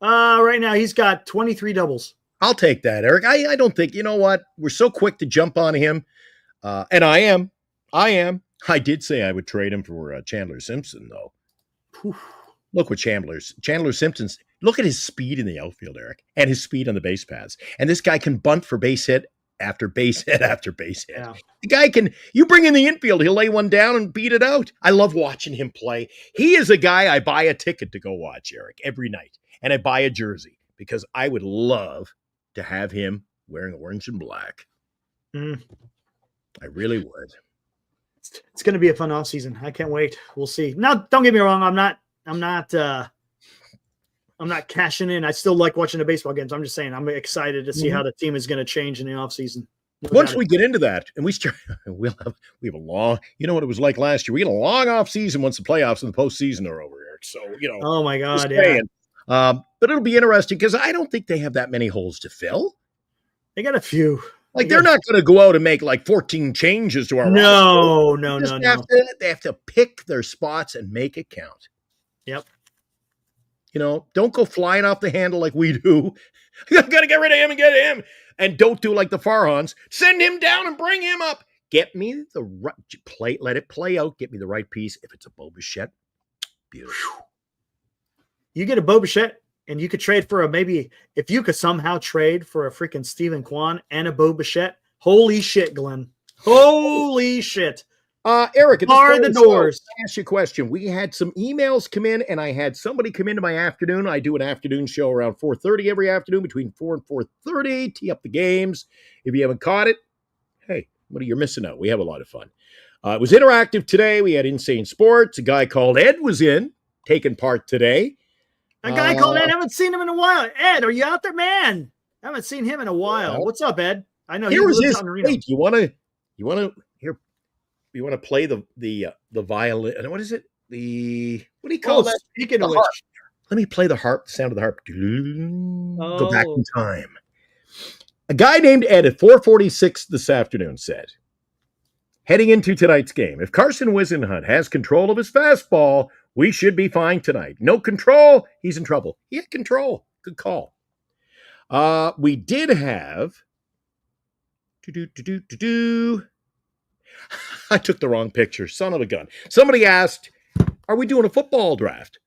C: Right now, he's got 23 doubles.
D: I'll take that, Eric. I don't think, you know what? We're so quick to jump on him. And I am. I did say I would trade him for Chandler Simpson, though.
C: Whew.
D: Look what Chandler Simpson's. Look at his speed in the outfield, Eric, and his speed on the base paths. And this guy can bunt for base hit after base hit after base hit.
C: Yeah.
D: The guy you bring in the infield, he'll lay one down and beat it out. I love watching him play. He is a guy I buy a ticket to go watch, Eric, every night. And I buy a jersey because I would love to have him wearing orange and black. I really would.
C: It's going to be a fun offseason. I can't wait. We'll see. Now, don't get me wrong. I'm not cashing in. I still like watching the baseball games. I'm just saying I'm excited to see how the team is going to change in the offseason.
D: Once we get into that, and we have a long, what it was like last year. We get a long off season once the playoffs and the postseason are over, Eric. So,
C: Oh my God. Yeah.
D: But it'll be interesting because I don't think they have that many holes to fill.
C: They got a few.
D: They're not going to go out and make 14 changes to our
C: No.
D: They have to pick their spots and make it count.
C: Yep.
D: Don't go flying off the handle like we do. You got to get rid of him and get him. And don't do like the Farhans. Send him down and bring him up. Get me the right play. Let it play out. Get me the right piece. If it's a Bo Bichette, beautiful.
C: You get a Bo Bichette, and you could trade for if you could somehow trade for a freaking Stephen Kwan and a Bo Bichette. Holy shit, Glenn. Holy shit.
D: Eric,
C: bar the doors.
D: Let me ask you a question. We had some emails come in, and I had somebody come into my afternoon. I do an afternoon show around 4:30 every afternoon, between 4 and 4:30. Tee up the games. If you haven't caught it, hey, what are you missing out? We have a lot of fun. It was interactive today. We had Insane Sports. A guy called Ed was taking part today.
C: A guy called Ed. I haven't seen him in a while. Ed, are you out there, man? I haven't seen him in a while.
D: Well,
C: what's up, Ed? I know
D: here was his.
C: on Reno.
D: Wait, you want to play the violin? What is it? What do you call that?
C: Speaking of which,
D: let me play the harp. The sound of the harp. Go back in time. A guy named Ed at 4:46 this afternoon said, heading into tonight's game, if Carson Whisenhunt has control of his fastball, we should be fine tonight. No control, he's in trouble. He had control. Good call. We did have. I took the wrong picture. Son of a gun. Somebody asked, are we doing a football draft?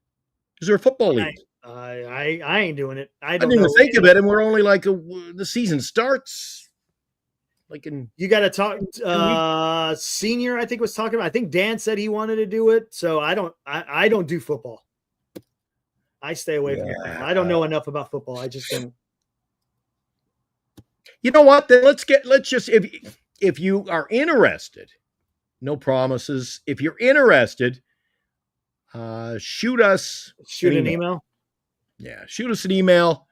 D: Is there a football league?
C: I ain't doing it. I
D: didn't even think of it, and we're only the season starts.
C: You got to talk. Senior, I think, was talking about. I think Dan said he wanted to do it, so I don't do football. I stay away from it. I don't know enough about football. I just don't.
D: You know what? Then let's just if you are interested, no promises. If you're interested, shoot an
C: email.
D: Yeah, shoot us an email,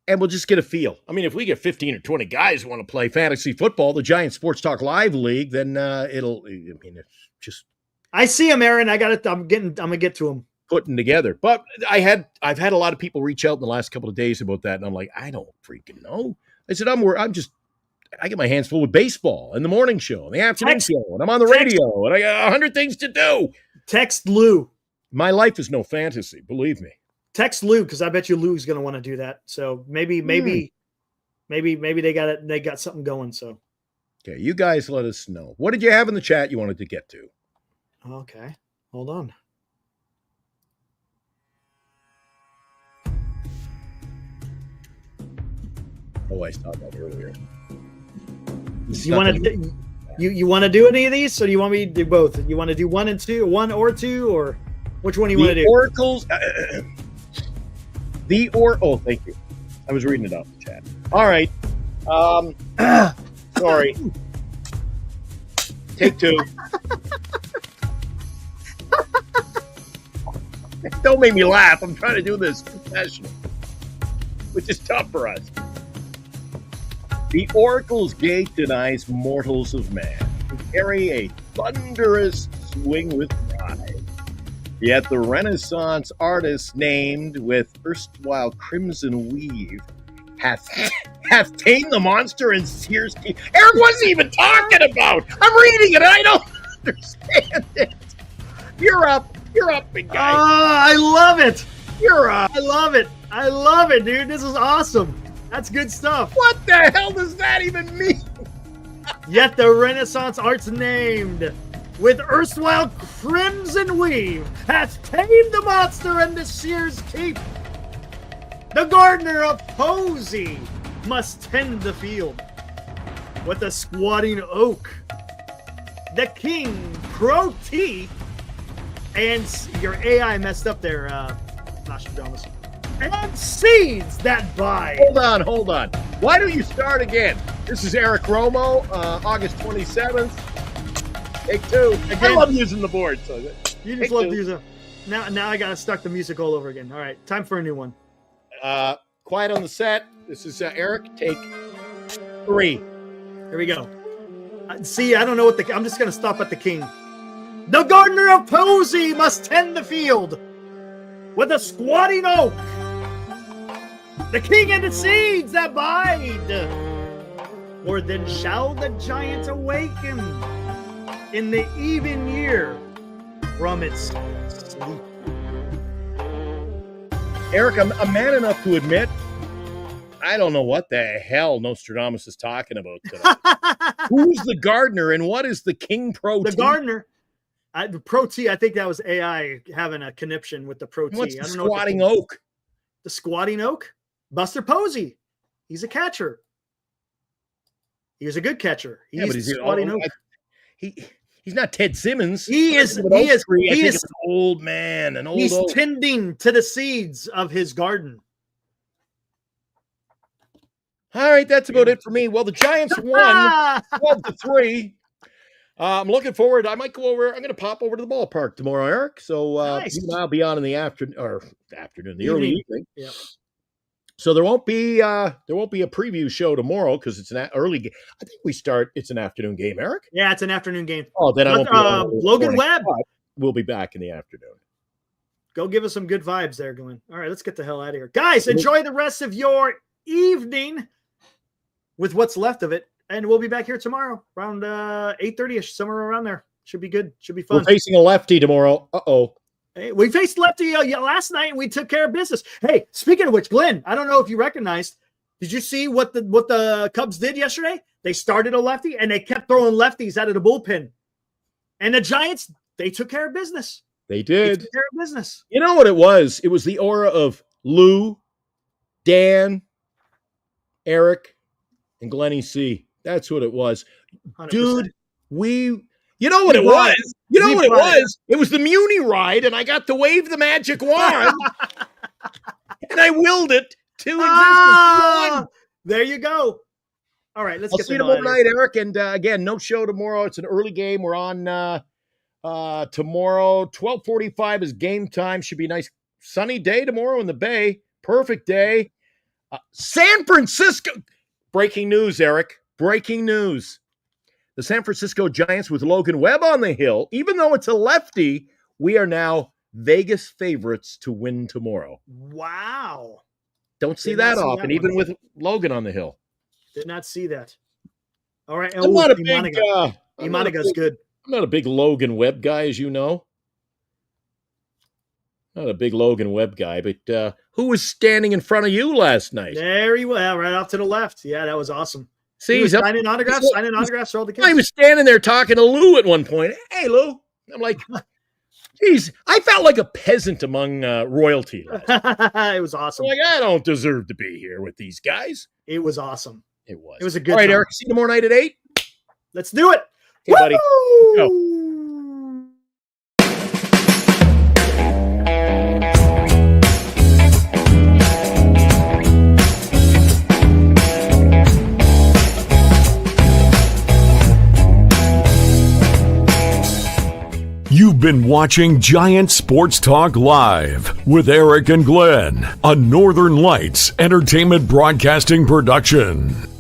D: and we'll just get a feel. I mean, if we get 15 or 20 guys who want to play fantasy football, the Giant Sports Talk Live League, then it's just.
C: I see him, Aaron. I'm gonna get to him.
D: Putting together, but I've had a lot of people reach out in the last couple of days about that, and I'm like, I don't freaking know. I said, I get my hands full with baseball and the morning show and the afternoon show, and I'm on the radio, and I got 100 things to do.
C: Text Lou.
D: My life is no fantasy, believe me.
C: Text Lou because I bet you Lou's going to want to do that. So maybe they got it. They got something going. So
D: Okay, you guys let us know. What did you have in the chat you wanted to get to?
C: okay, hold on.
D: Oh, I saw that earlier.
C: You want to you want to do any of these, or do you want me to do both? You want to do one or two, or which one do you want to do?
D: Oracles. Oh, thank you. I was reading it off the chat. All right. Sorry. Take two. Don't make me laugh. I'm trying to do this professional, which is tough for us. The Oracle's gate denies mortals of man who carry a thunderous swing with pride. Yet the Renaissance artist named with erstwhile crimson weave hath tamed the monster and sears teeth. Eric wasn't even talking about. I'm reading it. I don't understand it. You're up. You're up, big guy.
C: I love it.
D: You're up.
C: I love it. I love it, dude. This is awesome. That's good stuff.
D: What the hell does that even mean?
C: Yet the Renaissance art's named with erstwhile crimson weave hath tamed the monster and the seer's keep. The gardener of Posey must tend the field with the squatting oak. The king Proti and your AI messed up there, Nostradamus. And seeds that bite.
D: Hold on. Why don't you start again? This is Eric Romo, August 27th. Take two.
C: Again.
D: I love using the board. So
C: You just love to use it. Now I gotta start the music all over again. All right, time for a new one.
D: Quiet on the set. This is Eric. Take three.
C: Here we go. See, I don't know what I'm just gonna stop at the king. The gardener of Posey must tend the field with a squatting oak. The king and the seeds that bide. Or then shall the giant awaken in the even year from its sleep.
D: Eric, I'm man enough to admit I don't know what the hell Nostradamus is talking about today. Who's the gardener and what is the king pro?
C: The gardener, pro T. I think that was AI having a conniption with the pro T.
D: What's the
C: I don't
D: squatting
C: know
D: oak?
C: The squatting oak, Buster Posey. He's a catcher. He was a good catcher. He's squatting oak.
D: He's not Ted Simmons.
C: He is an
D: old man.
C: He's tending to the seeds of his garden.
D: All right, that's about it for me. Well, the Giants won 12-3. I'm looking forward. I might go over. I'm going to pop over to the ballpark tomorrow, Eric. So
C: Nice.
D: I'll be on in the afternoon, the early evening.
C: Yeah.
D: So there won't be a preview show tomorrow because it's an early game. I think we start. It's an afternoon game, Eric.
C: Yeah, it's an afternoon game.
D: Oh, then I won't be on
C: Logan Webb.
D: We'll be back in the afternoon.
C: Go give us some good vibes there, Glenn. All right, let's get the hell out of here, guys. Enjoy the rest of your evening with what's left of it, and we'll be back here tomorrow around 8:30ish, somewhere around there. Should be good. Should be fun.
D: We're facing a lefty tomorrow.
C: Hey, we faced lefty last night, and we took care of business. Hey, speaking of which, Glenn, I don't know if you recognized. Did you see what the Cubs did yesterday? They started a lefty, and they kept throwing lefties out of the bullpen. And the Giants, they took care of business.
D: They did.
C: They took care of business.
D: You know what it was? It was the aura of Lou, Dan, Eric, and Glennie C. That's what it was.
C: 100%.
D: Dude, you know what it was? You know what it was? It was the Muni ride, and I got to wave the magic wand, and I willed it to existence.
C: There you go. All right, let's
D: I'll
C: get
D: see you tomorrow night, Eric. And again, no show tomorrow. It's an early game. We're on tomorrow. 12:45 is game time. Should be a nice sunny day tomorrow in the Bay. Perfect day. San Francisco. Breaking news, Eric. Breaking news. The San Francisco Giants with Logan Webb on the hill. Even though it's a lefty, we are now Vegas favorites to win tomorrow.
C: Wow.
D: Don't see that often, even with Logan on the hill.
C: Did not see that. All right.
D: I'm not a big
C: Imaniga's good.
D: I'm not a big Logan Webb guy, as you know. Not a big Logan Webb guy, but who was standing in front of you last night?
C: Very well, right off to the left. Yeah, that was awesome.
D: See,
C: He was
D: he's
C: signing autographs for all the kids.
D: I was standing there talking to Lou at one point. Hey, Lou. I'm like, geez, I felt like a peasant among royalty.
C: It was awesome.
D: I'm like, I don't deserve to be here with these guys.
C: It was awesome.
D: It was.
C: It was a good
D: All right,
C: time.
D: Eric, see you tomorrow night at 8.
C: Let's do it.
D: Okay, buddy. Go.
C: Woo!
A: You've been watching Giant Sports Talk Live with Eric and Glenn, a Northern Lights Entertainment Broadcasting production.